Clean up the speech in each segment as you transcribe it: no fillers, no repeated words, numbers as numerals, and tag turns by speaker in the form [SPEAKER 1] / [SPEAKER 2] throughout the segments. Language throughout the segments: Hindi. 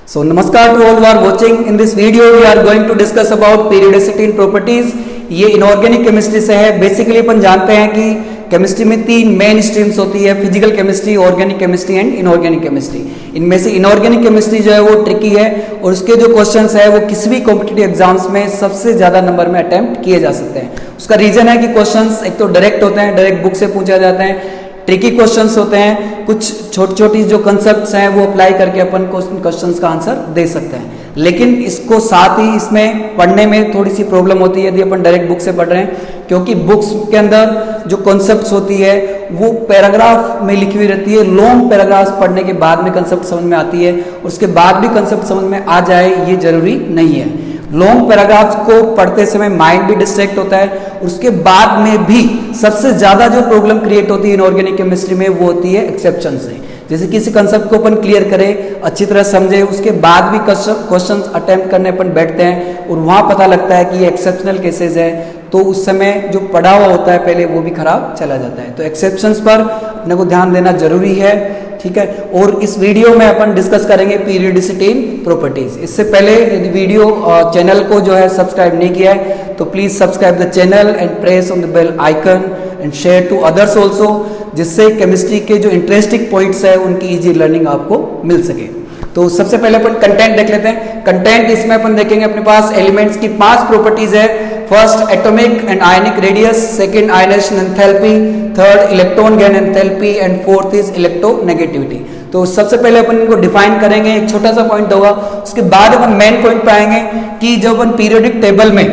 [SPEAKER 1] So namaskar to all who are watching. In this video we are going to discuss about periodicity in properties. ये इनऑर्गेनिक केमिस्ट्री से है. बेसिकली अपन जानते हैं कि केमिस्ट्री में तीन मेन स्ट्रीम्स होती है, physical chemistry, organic chemistry and inorganic chemistry. इनमें से इनऑर्गेनिक केमिस्ट्री जो है वो ट्रिकी है और उसके जो क्वेश्चंस है वो किसी भी कॉम्पिटिटिव एग्जाम्स में सबसे ज्यादा नंबर में अटेम्प्ट किए जा सकते हैं. उसका रीजन है कि क्वेश्चंस एक तो डायरेक्ट होते हैं, डायरेक्ट बुक से पूछा जाता है. ट्रिकी क्वेश्चंस होते हैं, कुछ छोटी छोटी जो कंसेप्ट्स हैं वो अप्लाई करके अपन क्वेश्चंस का आंसर दे सकते हैं. लेकिन इसको साथ ही इसमें पढ़ने में थोड़ी सी प्रॉब्लम होती है यदि अपन डायरेक्ट बुक से पढ़ रहे हैं, क्योंकि बुक्स के अंदर जो कॉन्सेप्ट्स होती है वो पैराग्राफ में लिखी हुई रहती है. लॉन्ग पैराग्राफ्स पढ़ने के बाद में कंसेप्ट समझ में आती है, उसके बाद भी कंसेप्ट समझ में आ जाए ये जरूरी नहीं है. लॉन्ग पैराग्राफ्स को पढ़ते समय माइंड भी डिस्ट्रैक्ट होता है. उसके बाद में भी सबसे ज्यादा जो प्रॉब्लम क्रिएट होती है इनऑर्गेनिक केमिस्ट्री में वो होती है एक्सेप्शन से. जैसे किसी कंसेप्ट को अपन क्लियर करें, अच्छी तरह समझे, उसके बाद भी क्वेश्चंस अटेम्प्ट करने अपन बैठते हैं और वहां पता लगता है कि ये एक्सेप्शनल केसेस है, तो उस समय जो पढ़ा हुआ होता है पहले वो भी खराब चला जाता है. तो एक्सेप्शंस पर अपने को ध्यान देना जरूरी है. ठीक है. और इस वीडियो में अपन डिस्कस करेंगे पीरियोडिसिटी इन प्रॉपर्टीज. इससे पहले यदि वीडियो चैनल को जो है सब्सक्राइब नहीं किया है तो please subscribe the channel and press on the bell icon and share to others also, जिससे केमिस्ट्री के जो इंटरेस्टिंग पॉइंट्स है उनकी इजी लर्निंग आपको मिल सके. तो सबसे पहले अपन कंटेंट देख लेते हैं. कंटेंट इसमें अपन देखेंगे अपने पास एलिमेंट्स की 5 प्रॉपर्टीज है. First atomic and ionic radius, second ionisation enthalpy, third electron gain enthalpy and fourth is electronegativity. तो सबसे पहले अपन इनको डिफाइन करेंगे, एक छोटा सा पॉइंट होगा, उसके बाद अपन मेन पॉइंट पे आएंगे कि जब अपन पीरियोडिक टेबल में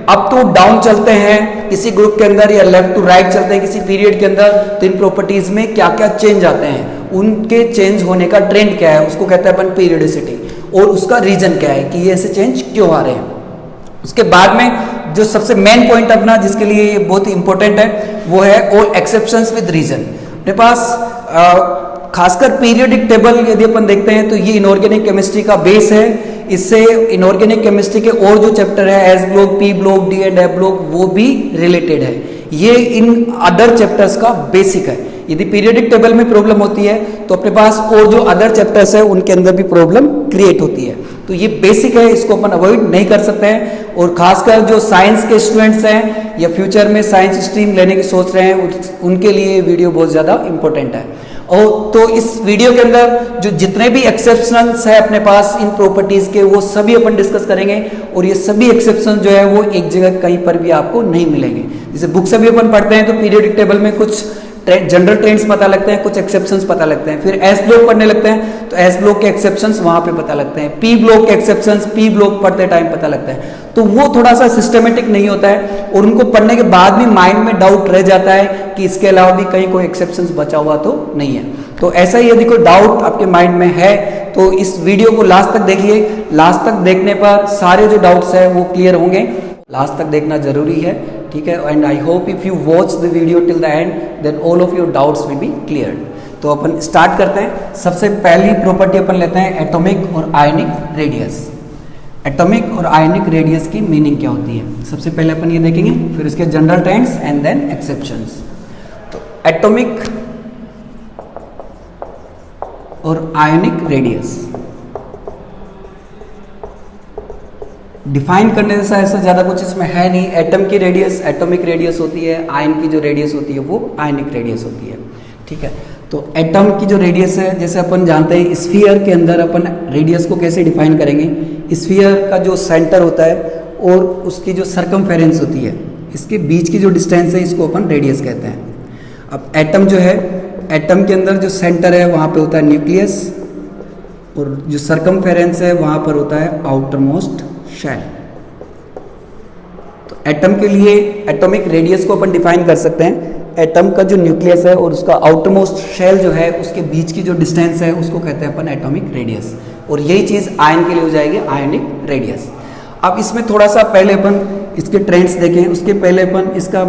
[SPEAKER 1] अप टू डाउन चलते हैं किसी ग्रुप के अंदर या लेफ्ट टू राइट चलते हैं किसी पीरियड के अंदर, तो इन प्रॉपर्टीज में क्या क्या चेंज आते हैं, उनके चेंज होने का ट्रेंड क्या है, उसको कहते हैं अपन पीरियोडिसिटी, और उसका रीजन क्या है कि ये ऐसे चेंज क्यों आ रहे हैं. उसके बाद में जो सबसे मेन पॉइंट अपना जिसके लिए ये बहुत ही इंपॉर्टेंट है वो है ऑल एक्सेप्शंस विद रीजन. अपने पास खासकर पीरियोडिक टेबल यदि अपन देखते हैं तो ये इनऑर्गेनिक केमिस्ट्री का बेस है. इससे इनऑर्गेनिक केमिस्ट्री के और जो चैप्टर है S block, P block, D and F block, वो भी रिलेटेड है. ये इन अदर चैप्टर्स का बेसिक है. यदि पीरियोडिक टेबल में प्रॉब्लम होती है तो अपने पास और जो अदर चैप्टर्स है उनके अंदर भी प्रॉब्लम क्रिएट होती है. तो ये बेसिक है, इसको अपन अवॉइड नहीं कर सकते हैं. और खासकर जो साइंस के स्टूडेंट्स हैं या फ्यूचर में साइंस स्ट्रीम लेने की सोच रहे हैं उनके लिए वीडियो बहुत ज़्यादा इंपॉर्टेंट है. और तो इस वीडियो के अंदर जो जितने भी एक्सेप्शंस है अपने पास इन प्रॉपर्टीज के वो सभी अपन डिस्कस करेंगे. और ये सभी एक्सेप्शन जो है वो एक जगह कहीं पर भी आपको नहीं मिलेंगे. जैसे बुक से भी अपन पढ़ते हैं तो पीरियोडिक टेबल में कुछ जनरल ट्रेंड्स पता लगते हैं, कुछ एक्सेप्शंस पता लगते हैं. फिर एस ब्लॉक पढ़ने लगते हैं तो एस ब्लॉक के एक्सेप्शंस वहां पे पता लगते हैं. पी ब्लॉक के एक्सेप्शंस पी ब्लॉक पढ़ते टाइम पता लगता है. तो वो थोड़ा सा सिस्टमेटिक नहीं होता है और उनको पढ़ने के बाद भी माइंड में डाउट रह जाता है कि इसके अलावा भी कहीं कोई एक्सेप्शंस बचा हुआ तो नहीं है. तो ऐसा ही यदि कोई डाउट आपके माइंड में है तो इस वीडियो को लास्ट तक देखिए. लास्ट तक देखने पर सारे जो डाउट्स है वो क्लियर होंगे. लास्ट तक देखना जरूरी है. ठीक है. And I hope if you watch the video till the end then all of your doubts will be cleared. तो अपन स्टार्ट करते हैं. सबसे पहली प्रॉपर्टी अपन लेते हैं एटॉमिक और आयनिक रेडियस. एटॉमिक और आयनिक रेडियस की मीनिंग क्या होती है सबसे पहले अपन ये देखेंगे, फिर इसके general trends and then exceptions. तो एटॉमिक और आयनिक रेडियस डिफाइन करने जैसा ऐसा ज़्यादा कुछ इसमें है नहीं. एटम की रेडियस एटॉमिक रेडियस होती है, आयन की जो रेडियस होती है वो आयनिक रेडियस होती है. ठीक है. तो एटम की जो रेडियस है, जैसे अपन जानते हैं स्फीयर के अंदर अपन रेडियस को कैसे डिफाइन करेंगे. स्फीयर का जो सेंटर होता है और उसकी जो सर्कमफेरेंस होती है, इसके बीच की जो डिस्टेंस है इसको अपन रेडियस कहते हैं. अब एटम जो है, एटम के अंदर जो सेंटर है वहाँ पे होता है न्यूक्लियस और जो सर्कमफेरेंस है वहाँ पर होता है आउटर मोस्ट शेल. तो एटम के लिए एटॉमिक रेडियस को अपन डिफाइन कर सकते हैं. एटम का जो न्यूक्लियस है और उसका आउटर मोस्ट शेल जो है उसके बीच की जो डिस्टेंस है उसको कहते हैं अपन एटॉमिक रेडियस. और यही चीज़ आयन के लिए हो जाएगी आयनिक रेडियस. अब इसमें थोड़ा सा पहले अपन इसके ट्रेंड्स देखें, उसके पहले अपन इसका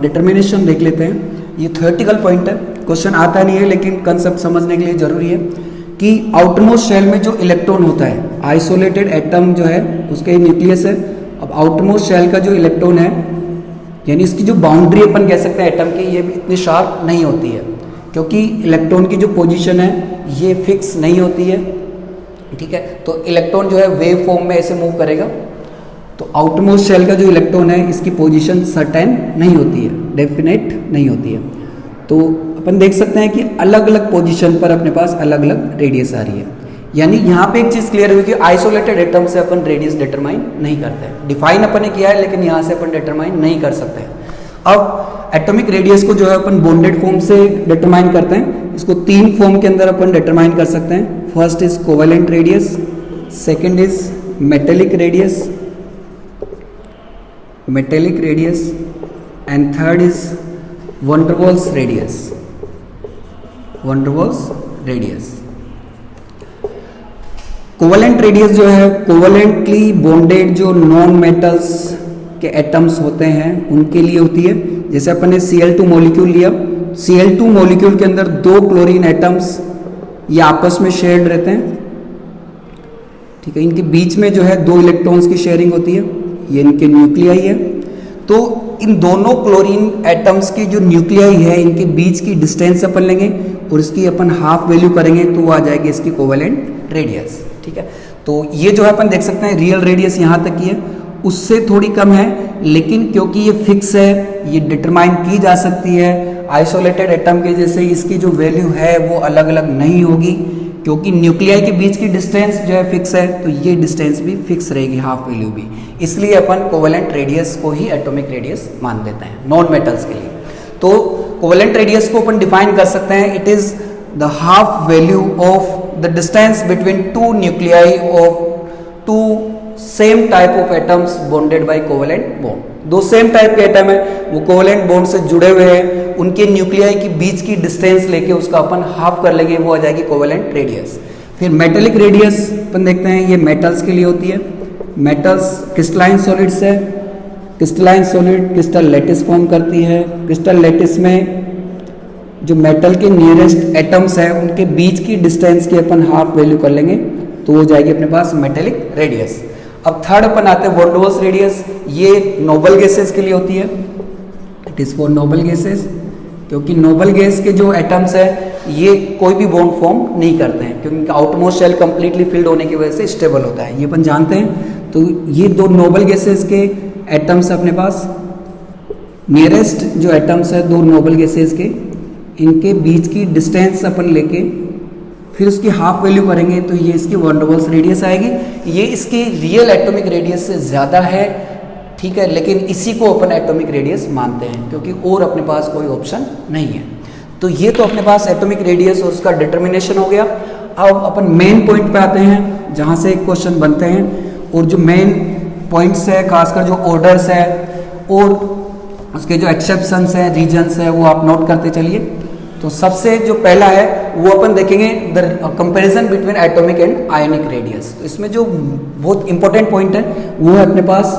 [SPEAKER 1] डिटर्मिनेशन देख लेते हैं. ये थ्योरेटिकल पॉइंट है, क्वेश्चन आता नहीं है लेकिन कंसेप्ट समझने के लिए जरूरी है कि आउटरमोस्ट शेल में जो इलेक्ट्रॉन होता है, आइसोलेटेड एटम जो है उसके न्यूक्लियस है. अब आउटरमोस्ट शेल का जो इलेक्ट्रॉन है यानी इसकी जो बाउंड्री अपन कह सकते हैं एटम की, ये भी इतनी शार्प नहीं होती है क्योंकि इलेक्ट्रॉन की जो पोजीशन है ये फिक्स नहीं होती है. ठीक है। तो इलेक्ट्रॉन जो है वेव फॉर्म में ऐसे मूव करेगा। तो आउटरमोस्ट शेल का जो इलेक्ट्रॉन है इसकी पोजीशन सर्टेन नहीं होती है, डेफिनेट नहीं होती है। तो अपन देख सकते हैं कि अलग अलग पोजीशन पर अपने पास अलग अलग रेडियस आ रही है। यानी यहाँ पे एक चीज़ क्लियर हुई कि आइसोलेटेड एटम से अपन रेडियस डिटरमाइन नहीं करते हैं। डिफाइन अपन ने किया है लेकिन यहाँ से अपन डिटरमाइन नहीं कर सकते हैं। अब एटॉमिक रेडियस को जो है अपन बॉन्डेड फॉर्म से डिटरमाइन करते हैं। इसको 3 फॉर्म के अंदर अपन डिटरमाइन कर सकते हैं। First is covalent radius, second is metallic radius and third is Van der Waals radius. Covalent radius जो है कोवेलेंटली बॉन्डेड जो नॉन मेटल्स के एटम्स होते हैं उनके लिए होती है। जैसे अपन ने Cl2 मॉलिक्यूल लिया, Cl2 मॉलिक्यूल के अंदर 2 क्लोरीन एटम्स ये आपस में शेयर्ड रहते हैं, ठीक है। इनके बीच में जो है 2 इलेक्ट्रॉन्स की शेयरिंग होती है, ये इनके न्यूक्लियाई है। तो इन दोनों क्लोरीन एटम्स की जो न्यूक्लियाई है इनके बीच की डिस्टेंस अपन लेंगे और इसकी अपन हाफ वैल्यू करेंगे तो वो आ जाएगी इसकी कोवेलेंट रेडियस, ठीक है। तो ये जो है अपन देख सकते हैं रियल रेडियस यहाँ तक की है, उससे थोड़ी कम है, लेकिन क्योंकि ये फिक्स है ये डिटरमाइन की जा सकती है। आइसोलेटेड एटम के जैसे इसकी जो वैल्यू है वो अलग अलग नहीं होगी, क्योंकि न्यूक्लियाई के बीच की डिस्टेंस जो है फिक्स है तो ये डिस्टेंस भी फिक्स रहेगी, हाफ वैल्यू भी। इसलिए अपन कोवेलेंट रेडियस को ही एटॉमिक रेडियस मान देते हैं नॉन मेटल्स के लिए। तो कोवेलेंट रेडियस को अपन डिफाइन कर सकते हैं, it is the half value of the distance between 2 nuclei of 2 same type of atoms bonded by covalent bond. 2 same type के एटम है वो कोवेलेंट बॉन्ड से जुड़े हुए हैं, उनके न्यूक्लियाई के बीच की डिस्टेंस लेके उसका अपन हाफ कर लेंगे, वो आ जाएगी कोवेलेंट रेडियस। फिर मेटेलिक रेडियस अपन देखते हैं, ये मेटल्स के लिए होती है। मेटल्स क्रिस्टलाइन सॉलिड्स है, crystalline solid crystal lattice form करती है। क्रिस्टल लैटिस में जो मेटल के नियरेस्ट एटम्स है उनके बीच की डिस्टेंस की अपन हाफ वैल्यू कर लेंगे तो हो जाएगी अपने पास मेटेलिक रेडियस। अब थर्ड अपन आते हैं वंडरवॉल्स रेडियस, ये नोबल गैसेस के लिए होती है। It is for noble gases, क्योंकि नोबल गैस के जो एटम्स है ये कोई भी बॉन्ड फॉर्म नहीं करते हैं, क्योंकि आउटमोस्ट शेल कंप्लीटली फिल्ड होने की वजह से स्टेबल होता है, ये अपन जानते हैं। तो ये 2 नोबल गैसेस के एटम्स अपने पास, नियरेस्ट जो एटम्स है 2 नोबल गैसेस के, इनके बीच की डिस्टेंस अपन लेके फिर उसकी हाफ वैल्यू करेंगे तो ये इसकी वंडरवॉल्स रेडियस आएगी। ये इसकी रियल एटॉमिक रेडियस से ज़्यादा है, ठीक है, लेकिन इसी को अपन एटॉमिक रेडियस मानते हैं क्योंकि और अपने पास कोई ऑप्शन नहीं है। तो ये तो अपने पास एटॉमिक रेडियस और उसका डिटर्मिनेशन हो गया। अब अपन मेन पॉइंट पे आते हैं जहाँ से एक क्वेश्चन बनते हैं, और जो मेन पॉइंट्स है खासकर जो ऑर्डर्स है और उसके जो एक्सेप्शंस हैं, रीजन्स है, वो आप नोट करते चलिए। तो सबसे जो पहला है वो अपन देखेंगे the comparison between atomic and ionic radius. तो इसमें जो बहुत इंपॉर्टेंट पॉइंट है वो है अपने पास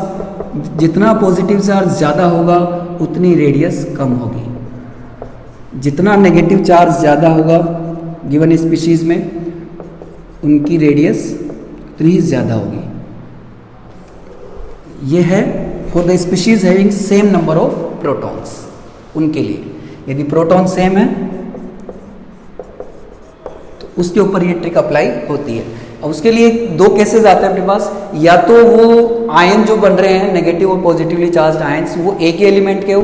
[SPEAKER 1] जितना पॉजिटिव चार्ज ज़्यादा होगा उतनी रेडियस कम होगी, जितना नेगेटिव चार्ज ज़्यादा होगा गिवन स्पीशीज में उनकी रेडियस उतनी ज़्यादा होगी। ये है for the species having same number of protons, उनके लिए यदि प्रोटॉन सेम है तो उसके ऊपर ये ट्रिक अप्लाई होती है। और उसके लिए 2 केसेस आते हैं अपने पास, या तो वो आयन जो बन रहे हैं नेगेटिव और पॉजिटिवली चार्ज्ड आयंस वो एक ही एलिमेंट के हो,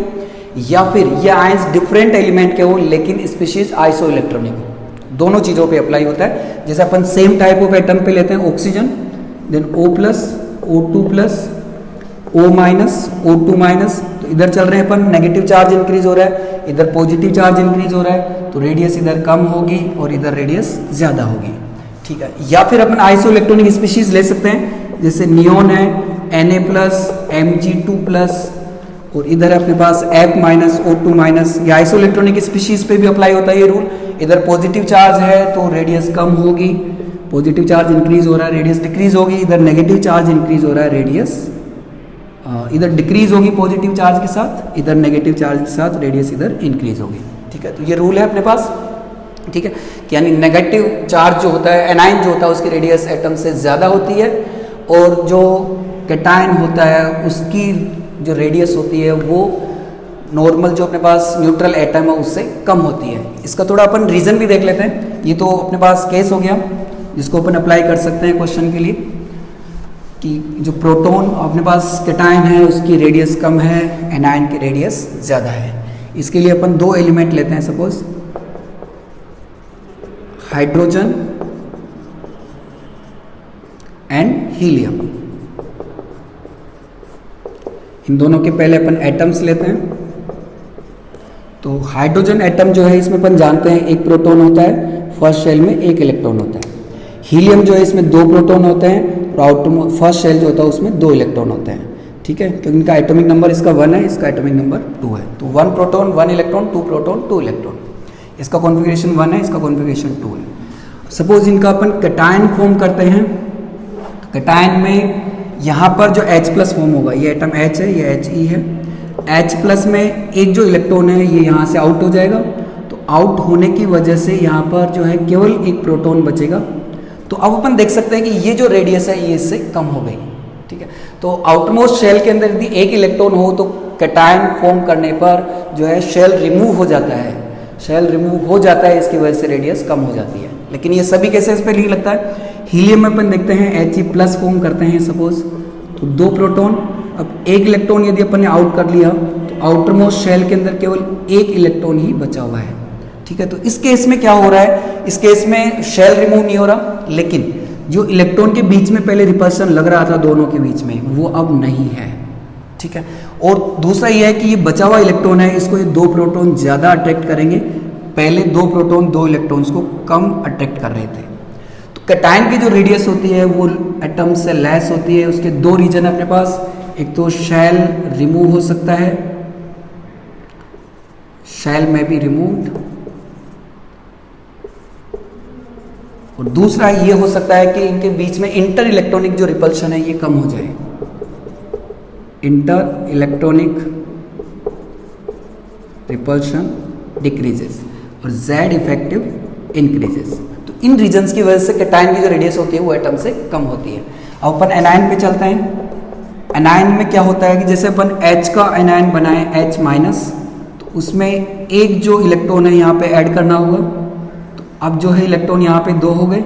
[SPEAKER 1] या फिर ये आयंस डिफरेंट एलिमेंट के हो लेकिन स्पीशीज आइसो इलेक्ट्रॉनिक हो। दोनों चीज़ों पे अप्लाई होता है। जैसे अपन सेम टाइप ऑफ एटम पे लेते हैं oxygen, then O+, O2+, O-, O2-, तो इधर चल रहे हैं अपन, नेगेटिव चार्ज इंक्रीज हो रहा है, इधर पॉजिटिव चार्ज इंक्रीज हो रहा है, तो रेडियस इधर कम होगी और इधर रेडियस ज़्यादा होगी, ठीक है। या फिर अपन आइसो इलेक्ट्रॉनिक स्पीशीज ले सकते हैं, जैसे नियोन है Na+, Mg2+, और इधर अपने पास F-, O2-, ये आइसो इलेक्ट्रॉनिक स्पीशीज पे भी अप्लाई होता है ये रूल। इधर पॉजिटिव चार्ज है तो रेडियस कम होगी, पॉजिटिव चार्ज इंक्रीज हो रहा है रेडियस डिक्रीज होगी, इधर नेगेटिव चार्ज इंक्रीज हो रहा है रेडियस इधर डिक्रीज होगी पॉजिटिव चार्ज के साथ, इधर नेगेटिव चार्ज के साथ रेडियस इधर इंक्रीज होगी, ठीक है। तो ये रूल है अपने पास, ठीक है, कि यानी नेगेटिव चार्ज जो होता है, एनाइन जो होता है, उसकी रेडियस एटम से ज़्यादा होती है, और जो कैटायन होता है उसकी जो रेडियस होती है वो नॉर्मल जो अपने पास न्यूट्रल एटम है उससे कम होती है। इसका थोड़ा अपन रीज़न भी देख लेते हैं। ये तो अपने पास केस हो गया, जिसको अपन अप्लाई कर सकते हैं क्वेश्चन के लिए कि जो प्रोटॉन अपने पास कैटायन है उसकी रेडियस कम है, एनायन की रेडियस ज़्यादा है। इसके लिए अपन दो एलिमेंट लेते हैं, सपोज हाइड्रोजन एंड हीलियम। इन दोनों के पहले अपन एटम्स लेते हैं। तो हाइड्रोजन एटम जो है इसमें अपन जानते हैं एक प्रोटॉन होता है, फर्स्ट शेल में एक इलेक्ट्रॉन होता है। हीलियम जो है इसमें दो प्रोटॉन होते हैं और फर्स्ट शेल जो होता है उसमें दो इलेक्ट्रॉन होते हैं। ठीक है, क्योंकि इनका एटॉमिक नंबर इसका 1 है, इसका एटॉमिक नंबर 2 है। तो 1 प्रोटॉन 1 इलेक्ट्रॉन, 2 प्रोटॉन 2 इलेक्ट्रॉन। इसका कॉन्फ़िगरेशन 1 है, इसका कॉन्फ़िगरेशन 2 है। सपोज इनका अपन कैटायन फॉर्म करते हैं। तो कैटायन में यहाँ पर जो H+ फॉर्म होगा, ये एटम H है, ये He है। H+ में एक जो इलेक्ट्रॉन है ये यहाँ से आउट हो जाएगा। तो आउट होने की वजह से यहाँ पर जो है केवल एक प्रोटॉन बचेगा। तो अब अपन देख सकते हैं कि ये जो रेडियस है ये इससे कम हो गई। ठीक है, तो आउटरमोस्ट शेल के अंदर यदि एक इलेक्ट्रॉन हो तो कैटायन फॉर्म करने पर जो है शेल रिमूव हो जाता है, शेल रिमूव हो जाता है, इसकी वजह से रेडियस कम हो जाती है। लेकिन ये सभी केसेस पे नहीं लगता है। हीलियम में अपन देखते हैं He+ फॉर्म करते हैं सपोज, तो 2 प्रोटॉन। अब एक इलेक्ट्रॉन यदि अपन ने आउट कर लिया तो आउटरमोस्ट शेल के अंदर केवल एक इलेक्ट्रॉन ही बचा हुआ है। ठीक है, तो इस केस में क्या हो रहा है, इस केस में शेल रिमूव नहीं हो रहा, लेकिन जो इलेक्ट्रॉन के बीच में पहले रिपल्शन लग रहा था दोनों के बीच में, वो अब नहीं है। ठीक है, और दूसरा ये है कि ये बचा हुआ इलेक्ट्रॉन है, इसको ये 2 प्रोटॉन ज़्यादा अट्रैक्ट करेंगे। पहले 2 प्रोटॉन 2 इलेक्ट्रॉन्स को कम अट्रैक्ट कर रहे थे। तो कैटायन की जो रेडियस होती है वो एटम से लेस होती है। उसके 2 रीजन है अपने पास, एक तो शेल रिमूव हो सकता है, शेल में बी रिमूव्ड, और दूसरा ये हो सकता है कि इनके बीच में इंटर इलेक्ट्रॉनिक जो रिपल्शन है ये कम हो जाए, इंटर इलेक्ट्रॉनिक रिपल्शन डिक्रीजेस और Z इफेक्टिव इंक्रीजेस। तो इन रीजन्स की वजह से कैटायन की जो रेडियस होती है वो एटम से कम होती है। अब अपन एनायन पे चलते हैं। एनायन में क्या होता है कि जैसे अपन H का एनायन बनाए H-, तो उसमें एक जो इलेक्ट्रॉन है यहाँ पे ऐड करना होगा। तो अब जो है इलेक्ट्रॉन यहाँ पे 2 हो गए,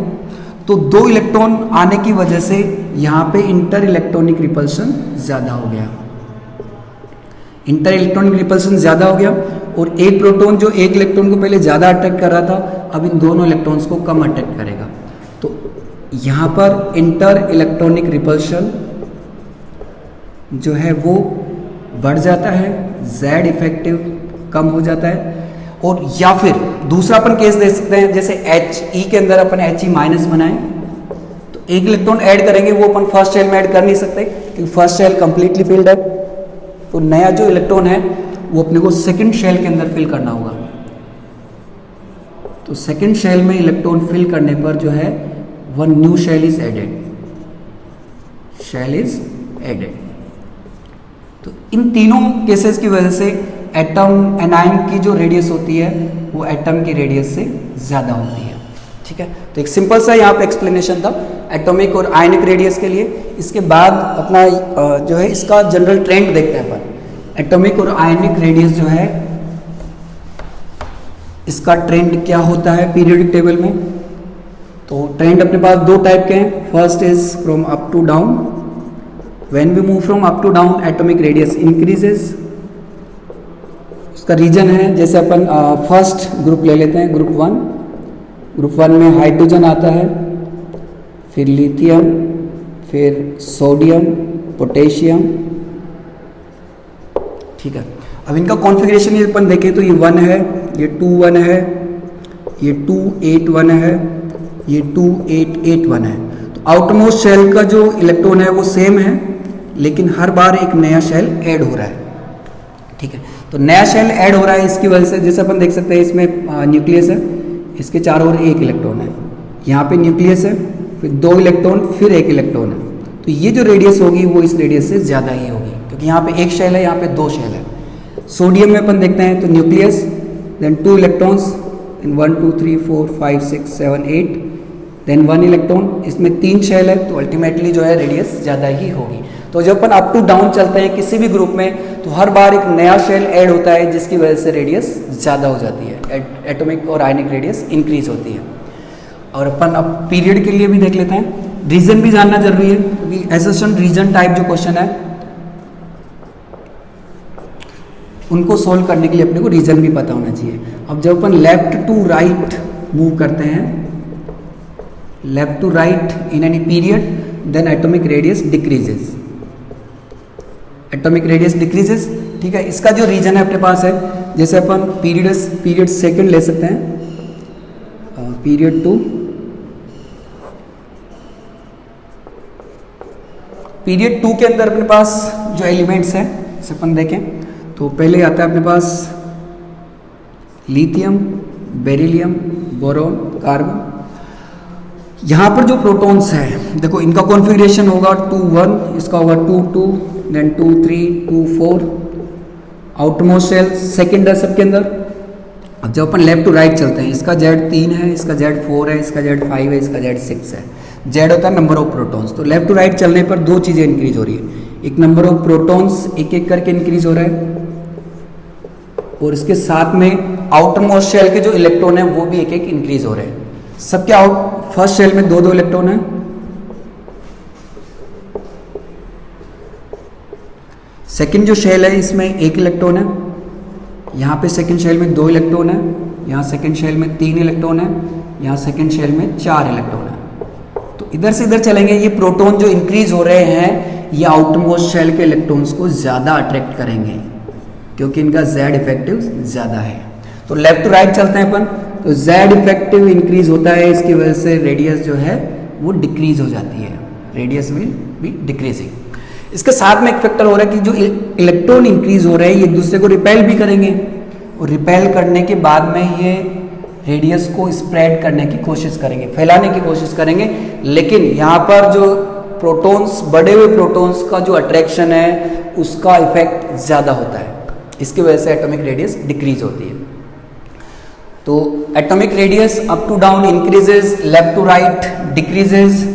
[SPEAKER 1] तो 2 इलेक्ट्रॉन आने की वजह से यहाँ पे इंटर इलेक्ट्रॉनिक रिपल्शन ज़्यादा हो गया, इंटर इलेक्ट्रॉनिक रिपल्शन ज़्यादा हो गया। और एक प्रोटॉन जो एक इलेक्ट्रॉन को पहले ज़्यादा अट्रैक्ट कर रहा था, अब इन दोनों इलेक्ट्रॉन्स को कम अट्रैक्ट करेगा। तो यहाँ पर इंटर इलेक्ट्रॉनिक रिपल्शन जो है वो बढ़ जाता है, Z इफेक्टिव कम हो जाता है। और या फिर दूसरा अपन केस देख सकते हैं, जैसे He के अंदर अपन He- बनाएं तो एक इलेक्ट्रॉन ऐड करेंगे, वो अपन फर्स्ट शेल में ऐड कर नहीं सकते क्योंकि फर्स्ट शेल कंप्लीटली फिल्ड है। तो नया जो इलेक्ट्रॉन है वो अपने को सेकंड शेल के अंदर फिल करना होगा। तो सेकंड शेल में इलेक्ट्रॉन फिल करने पर जो है 1 new shell is added, shell is added. तो इन तीनों केसेस की वजह से एटम एनायन की जो रेडियस होती है वो एटम की रेडियस से ज़्यादा होती है। ठीक है, तो एक सिंपल सा यहाँ पे एक्सप्लेनेशन था एटॉमिक और आयनिक रेडियस के लिए। इसके बाद अपना जो है इसका जनरल ट्रेंड देखते हैं अपन। एटॉमिक और आयनिक रेडियस जो है इसका ट्रेंड क्या होता है पीरियोडिक टेबल में। तो ट्रेंड अपने पास 2 टाइप के हैं। First is from up to down. When we move from up to down atomic radius increases. उसका रीजन है, जैसे अपन फर्स्ट ग्रुप ले लेते हैं, ग्रुप 1। ग्रुप 1 में हाइड्रोजन आता है, फिर लिथियम, फिर सोडियम, पोटेशियम। ठीक है, अब इनका कॉन्फ़िगरेशन ये अपन देखें तो ये 1 है, ये 2 1 है, ये 2 8 1 है, ये 2 8 8 1 है। तो आउटरमोस्ट शेल का जो इलेक्ट्रॉन है वो सेम है, लेकिन हर बार एक नया शेल ऐड हो रहा है। ठीक है, तो नया शेल ऐड हो रहा है, इसकी वजह से जैसे अपन देख सकते हैं इसमें न्यूक्लियस है, इसके चारों ओर एक इलेक्ट्रॉन है, यहाँ पे न्यूक्लियस है, फिर 2 इलेक्ट्रॉन, फिर एक इलेक्ट्रॉन है। तो ये जो रेडियस होगी वो इस रेडियस से ज़्यादा ही होगी, क्योंकि यहाँ पे एक शेल है, यहाँ पे 2 शेल है। सोडियम में अपन देखते हैं तो nucleus, then 2 electrons, then 1 2 3 4 5 6 7 8, then 1 electron, इसमें 3 शेल है। तो अल्टीमेटली जो है रेडियस ज़्यादा ही होगी। तो जब अपन अप टू डाउन चलते हैं किसी भी ग्रुप में, तो हर बार एक नया शेल ऐड होता है, जिसकी वजह से रेडियस ज़्यादा हो जाती है, एटॉमिक और आयनिक रेडियस इंक्रीज होती है। और अपन अब पीरियड के लिए भी देख लेते हैं। रीजन भी जानना जरूरी है क्योंकि एसर्शन रीजन टाइप जो क्वेश्चन है उनको सोल्व करने के लिए अपने को रीजन भी पता होना चाहिए। अब जब अपन लेफ्ट टू राइट मूव करते हैं, left to right in any period, then atomic radius decreases, atomic radius decreases. ठीक है, इसका जो रीजन है अपने पास है, जैसे अपन पीरियड सेकंड ले सकते हैं, पीरियड टू, पीरियड टू के अंदर अपने पास जो एलिमेंट्स हैं जैसे अपन देखें तो पहले आता है अपने पास लिथियम, बेरिलियम, बोरॉन, कार्बन। यहाँ पर जो प्रोटॉन्स हैं देखो इनका कॉन्फ़िगरेशन होगा 2 1, इसका होगा 2 2, देन 2 3, 2 4, आउटरमोस्ट शेल सेकेंड है सबके अंदर। अब जब अपन लेफ्ट टू राइट चलते हैं, इसका Z3 है, इसका Z4 है, इसका Z5 है, इसका Z6 है। Z होता है नंबर ऑफ प्रोटॉन्स। तो लेफ्ट टू राइट चलने पर दो चीज़ें इंक्रीज हो रही है, एक नंबर ऑफ प्रोटॉन्स एक एक करके इंक्रीज हो रहा है और इसके साथ में आउटरमोस्ट शेल के जो इलेक्ट्रॉन है वो भी एक एक इंक्रीज हो रहे हैं। सबके फर्स्ट शेल में 2 2 इलेक्ट्रॉन है, सेकंड जो शेल है इसमें 1 इलेक्ट्रॉन है, यहाँ पे सेकंड शेल में 2 इलेक्ट्रॉन है, यहाँ सेकंड शेल में 3 इलेक्ट्रॉन है, यहाँ सेकंड शेल में 4 इलेक्ट्रॉन है। तो इधर से इधर चलेंगे, ये प्रोटॉन जो इंक्रीज हो रहे हैं ये आउटरमोस्ट शेल के इलेक्ट्रॉन्स को ज़्यादा अट्रैक्ट करेंगे क्योंकि इनका Z इफेक्टिव ज़्यादा है। तो लेफ्ट टू राइट चलते हैं अपन, तो Z इफेक्टिव इंक्रीज होता है, इसकी वजह से रेडियस जो है वो डिक्रीज हो जाती है, रेडियस विल बी डिक्रीजिंग। इसके साथ में एक फैक्टर हो रहा है कि जो इलेक्ट्रॉन इंक्रीज हो रहे हैं ये एक दूसरे को रिपेल भी करेंगे और रिपेल करने के बाद में ये रेडियस को स्प्रेड करने की कोशिश करेंगे, फैलाने की कोशिश करेंगे। लेकिन यहाँ पर जो प्रोटॉन्स, बड़े हुए प्रोटॉन्स का जो अट्रैक्शन है उसका इफेक्ट ज़्यादा होता है, इसकी वजह से एटॉमिक रेडियस डिक्रीज होती है। तो atomic radius up to down increases, left to right decreases.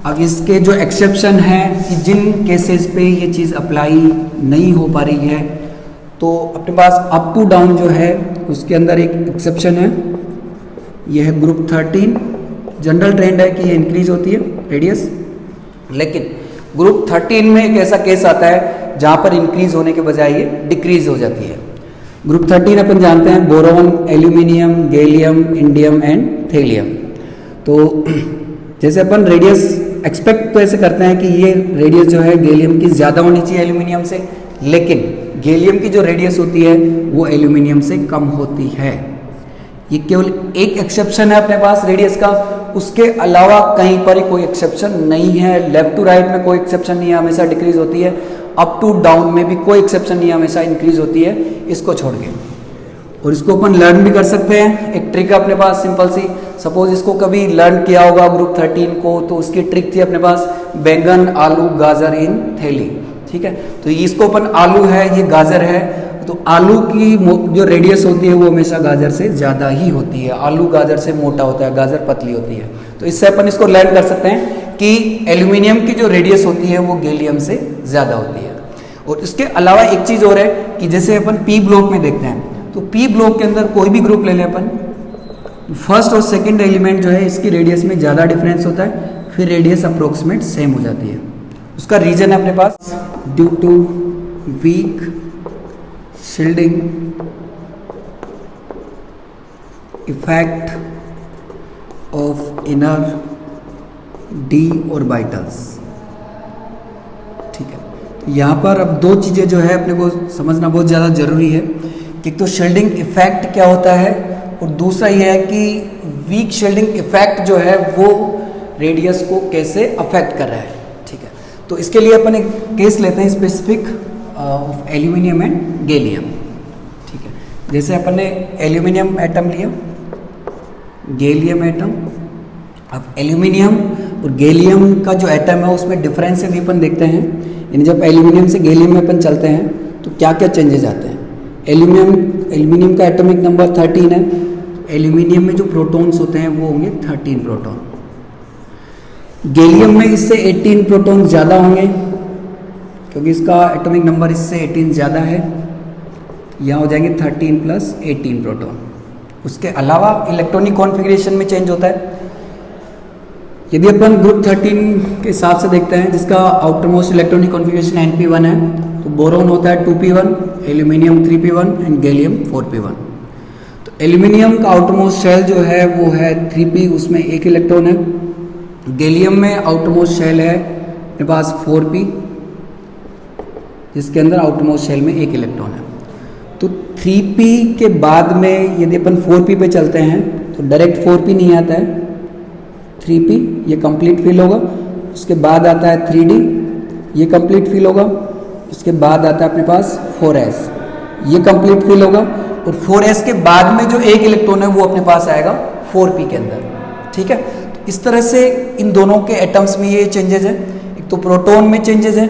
[SPEAKER 1] अब इसके जो एक्सेप्शन है कि जिन केसेस पे ये चीज़ अप्लाई नहीं हो पा रही है तो अपने पास अप टू डाउन जो है उसके अंदर एक एक्सेप्शन है, ये है ग्रुप 13। जनरल ट्रेंड है कि ये इंक्रीज होती है रेडियस, लेकिन ग्रुप 13 में एक ऐसा केस आता है जहाँ पर इंक्रीज होने के बजाय ये डिक्रीज हो जाती है। ग्रुप 13 अपन जानते हैं boron, aluminium, gallium, indium and thallium. तो जैसे अपन रेडियस एक्सपेक्ट तो ऐसे करते हैं कि ये रेडियस जो है गैलियम की ज़्यादा होनी चाहिए एल्यूमिनियम से, लेकिन गैलियम की जो रेडियस होती है वो एल्यूमिनियम से कम होती है। ये केवल एक एक्सेप्शन है अपने पास रेडियस का, उसके अलावा कहीं पर ही कोई एक्सेप्शन नहीं है। लेफ्ट टू राइट में कोई एक्सेप्शन नहीं है, हमेशा डिक्रीज होती है। अप टू डाउन में भी कोई एक्सेप्शन नहीं है, हमेशा इंक्रीज होती है, इसको छोड़ के। और इसको अपन लर्न भी कर सकते हैं, एक ट्रिक है अपने पास सिंपल सी। सपोज इसको कभी लर्न किया होगा ग्रुप 13 को, तो उसकी ट्रिक थी अपने पास बैंगन, आलू, गाजर इन थैली। ठीक है, तो इसको अपन आलू है, ये गाजर है, तो आलू की जो रेडियस होती है वो हमेशा गाजर से ज़्यादा ही होती है। आलू गाजर से मोटा होता है, गाजर पतली होती है। तो इससे अपन इसको लर्न कर सकते हैं कि एल्यूमिनियम की जो रेडियस होती है वो गैलियम से ज़्यादा होती है। और इसके अलावा एक चीज़ और है कि जैसे अपन पी ब्लॉक में देखते हैं, तो पी ब्लॉक के अंदर कोई भी ग्रुप ले लें अपन, फर्स्ट और सेकंड एलिमेंट जो है इसकी रेडियस में ज़्यादा डिफरेंस होता है, फिर रेडियस अप्रोक्सीमेट सेम हो जाती है। उसका रीजन है अपने पास due to weak shielding effect of inner D orbitals. ठीक है, तो यहाँ पर अब दो चीज़ें जो है अपने को समझना बहुत ज़्यादा ज़रूरी है कि तो शील्डिंग इफेक्ट क्या होता है और दूसरा ये है कि वीक शील्डिंग इफेक्ट जो है वो रेडियस को कैसे अफेक्ट कर रहा है। ठीक है, तो इसके लिए अपन एक केस लेते हैं specific of aluminium and gallium. ठीक है, जैसे अपन ने एल्यूमिनियम एटम लिया, गैलियम एटम। अब एल्यूमिनियम और गैलियम का जो एटम है उसमें डिफरेंस भी अपन देखते हैं, यानी जब एल्यूमिनियम से गैलियम में अपन चलते हैं तो क्या क्या चेंजेस आते हैं। एल्यूमिनियम का एटॉमिक नंबर 13 है, एल्यूमिनियम में जो प्रोटॉन्स होते हैं वो होंगे 13 प्रोटॉन। गैलियम में इससे 18 प्रोटॉन ज़्यादा होंगे क्योंकि इसका एटॉमिक नंबर इससे 18 ज़्यादा है, यहाँ हो जाएंगे 13 + 18 प्रोटॉन। उसके अलावा इलेक्ट्रॉनिक कॉन्फ़िगरेशन में चेंज होता है। यदि अपन ग्रुप 13 के हिसाब से देखते हैं जिसका outer most electronic configuration Np1 है, तो बोरोन होता है 2p1, aluminium 3p1 and gallium 4p1। तो एल्यूमिनियम का आउटर मोस्ट शेल जो है वो है 3p, उसमें एक इलेक्ट्रॉन है। गैलियम में आउटर मोस्ट शेल है अपने पास 4p, जिसके अंदर आउटर मोस्ट शेल में एक इलेक्ट्रॉन है। तो 3p के बाद में यदि अपन 4p पे चलते हैं तो डायरेक्ट 4p नहीं आता है, 3p ये कंप्लीट फिल होगा। उसके बाद आता है 3d, ये कंप्लीट फिल होगा। उसके बाद आता है अपने पास 4s, ये कंप्लीट फिल होगा। और 4s के बाद में जो एक इलेक्ट्रॉन है वो अपने पास आएगा 4p के अंदर, ठीक है। तो इस तरह से इन दोनों के एटम्स में ये चेंजेस है। एक तो प्रोटॉन में चेंजेस है,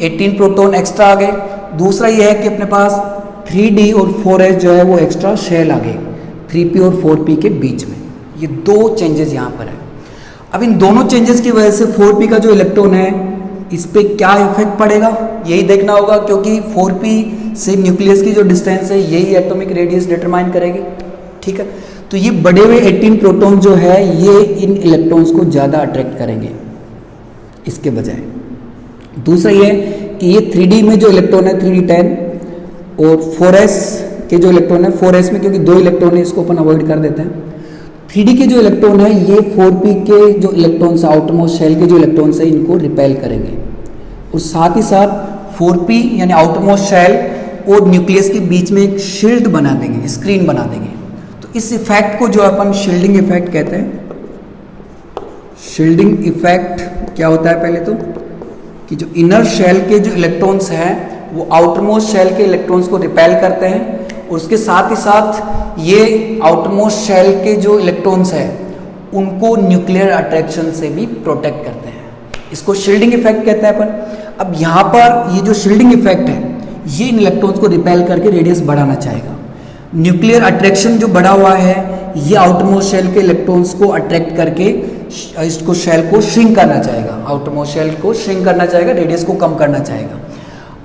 [SPEAKER 1] 18 प्रोटॉन एक्स्ट्रा आ गए। दूसरा ये है कि अपने पास 3d और 4s जो है वो एक्स्ट्रा शेल आ गए 3p और 4p के बीच में। ये दो चेंजेस यहाँ पर है। अब इन दोनों चेंजेस की वजह से 4p का जो इलेक्ट्रॉन है इस पे क्या इफेक्ट पड़ेगा यही देखना होगा, क्योंकि 4p से न्यूक्लियस की जो डिस्टेंस है यही एटॉमिक रेडियस डिटरमाइन करेगी, ठीक है। तो ये बढ़े हुए 18 प्रोटॉन जो है ये इन इलेक्ट्रॉन्स को ज़्यादा अट्रैक्ट करेंगे इसके बजाय। दूसरा ये कि ये 3d में जो इलेक्ट्रॉन है 3d10 और 4s के जो इलेक्ट्रॉन है 4s में क्योंकि दो इलेक्ट्रॉन है इसको अपन अवॉइड कर देते हैं। 3d के जो इलेक्ट्रॉन है ये 4p के जो इलेक्ट्रॉन्स आउटर मोस्ट शेल के जो इलेक्ट्रॉन्स है इनको रिपेल करेंगे। और साथ ही साथ 4p यानी आउटर मोस्ट शेल और न्यूक्लियस के बीच में एक शील्ड बना देंगे, स्क्रीन बना देंगे। तो इस इफेक्ट को जो अपन शील्डिंग इफेक्ट कहते हैं। शील्डिंग इफेक्ट क्या होता है पहले तो कि जो इनर शेल के जो इलेक्ट्रॉन्स हैं वो आउटर मोस्ट शेल के इलेक्ट्रॉन्स को रिपेल करते हैं, और उसके साथ ही साथ ये आउटर मोस्ट शेल के जो इलेक्ट्रॉन्स हैं उनको न्यूक्लियर अट्रैक्शन से भी प्रोटेक्ट करते हैं। इसको शील्डिंग इफेक्ट कहते हैं अपन। अब यहाँ पर ये जो शील्डिंग इफेक्ट है ये इन इलेक्ट्रॉन्स को रिपेल करके रेडियस बढ़ाना चाहेगा। न्यूक्लियर अट्रैक्शन जो बढ़ा हुआ है ये आउटर मोस्ट शेल के इलेक्ट्रॉन्स को अट्रैक्ट करके इसको शेल को श्रिंक करना चाहेगा, आउटर मोस्ट शेल को श्रिंक करना चाहेगा, रेडियस को कम करना चाहेगा।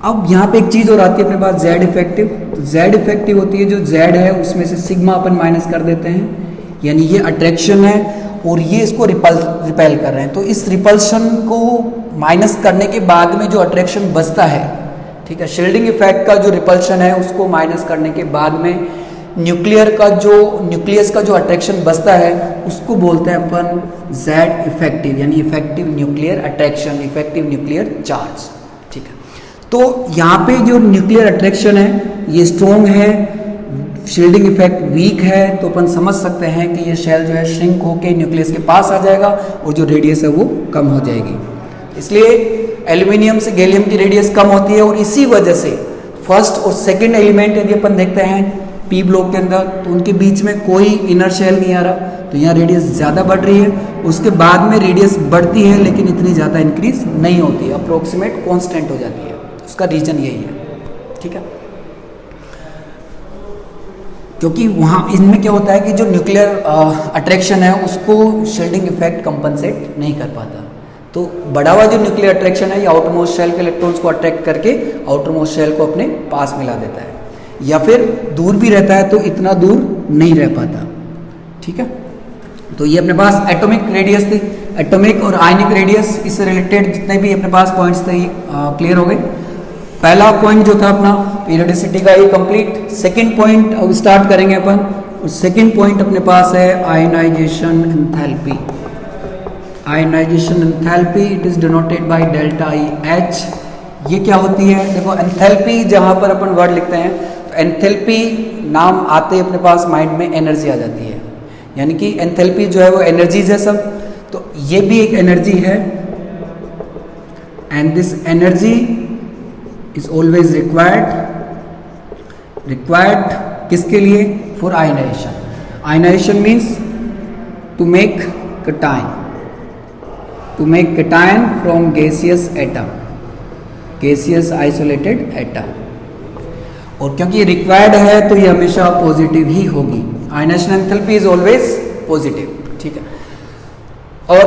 [SPEAKER 1] अब यहाँ पे एक चीज़ और आती है अपने पास जेड इफेक्टिव। तो जेड इफेक्टिव होती है जो जेड है उसमें से सिग्मा अपन माइनस कर देते हैं, यानी ये अट्रैक्शन है और ये इसको रिपेल कर रहे हैं। तो इस रिपल्शन को माइनस करने के बाद में जो अट्रैक्शन बचता है, ठीक है, शील्डिंग इफेक्ट का जो रिपल्शन है उसको माइनस करने के बाद में न्यूक्लियस का जो अट्रैक्शन बचता है उसको बोलते हैं अपन जेड इफेक्टिव, यानी effective nuclear attraction, effective nuclear charge, ठीक है। तो यहाँ पे जो न्यूक्लियर अट्रैक्शन है ये स्ट्रॉन्ग है, शील्डिंग इफेक्ट वीक है, तो अपन समझ सकते हैं कि ये शेल जो है श्रिंक होके न्यूक्लियस के पास आ जाएगा और जो रेडियस है वो कम हो जाएगी। इसलिए एल्यूमिनियम से गैलियम की रेडियस कम होती है और इसी वजह से फर्स्ट और सेकंड एलिमेंट यदि अपन देखते हैं पी ब्लॉक के अंदर तो उनके बीच में कोई इनर शेल नहीं आ रहा, तो यहाँ रेडियस ज़्यादा बढ़ रही है। उसके बाद में रेडियस बढ़ती है लेकिन इतनी ज़्यादा इंक्रीज नहीं होती, अप्रोक्सीमेट कॉन्स्टेंट हो जाती है। उसका रीजन यही है, ठीक है, क्योंकि वहाँ इनमें क्या होता है कि जो न्यूक्लियर अट्रैक्शन है उसको शील्डिंग इफेक्ट कंपनसेट नहीं कर पाता। तो बढ़ा हुआ जो न्यूक्लियर अट्रैक्शन है ये आउटर मोस्ट शेल के इलेक्ट्रॉन्स को अट्रैक्ट करके आउटर मोस्ट शेल को अपने पास मिला देता है, या फिर दूर भी रहता है तो इतना दूर नहीं रह पाता, ठीक है। तो ये अपने पास एटॉमिक रेडियस थी, एटॉमिक और आयनिक रेडियस, इससे रिलेटेड जितने भी अपने पास पॉइंट्स थे ये क्लियर हो गए। पहला पॉइंट जो था अपना पीरियोडिसिटी का ये कंप्लीट। सेकंड पॉइंट अब स्टार्ट करेंगे अपन, और सेकंड पॉइंट अपने पास है ionisation enthalpy. Ionisation enthalpy it is denoted by delta E H. ये क्या होती है, देखो एंथैल्पी जहाँ पर अपन वर्ड लिखते हैं तो एंथैल्पी नाम आते ही अपने पास माइंड में एनर्जी आ जाती है, यानी कि एंथैल्पी जो है वो एनर्जीज है सब। तो ये भी एक एनर्जी है and this energy is always required किसके लिए, for ionization. Ionization means to make cation from gaseous atom, gaseous isolated atom. और क्योंकि ये रिक्वायर्ड है तो ये हमेशा पॉजिटिव ही होगी। Ionisation enthalpy is always positive, ठीक है। और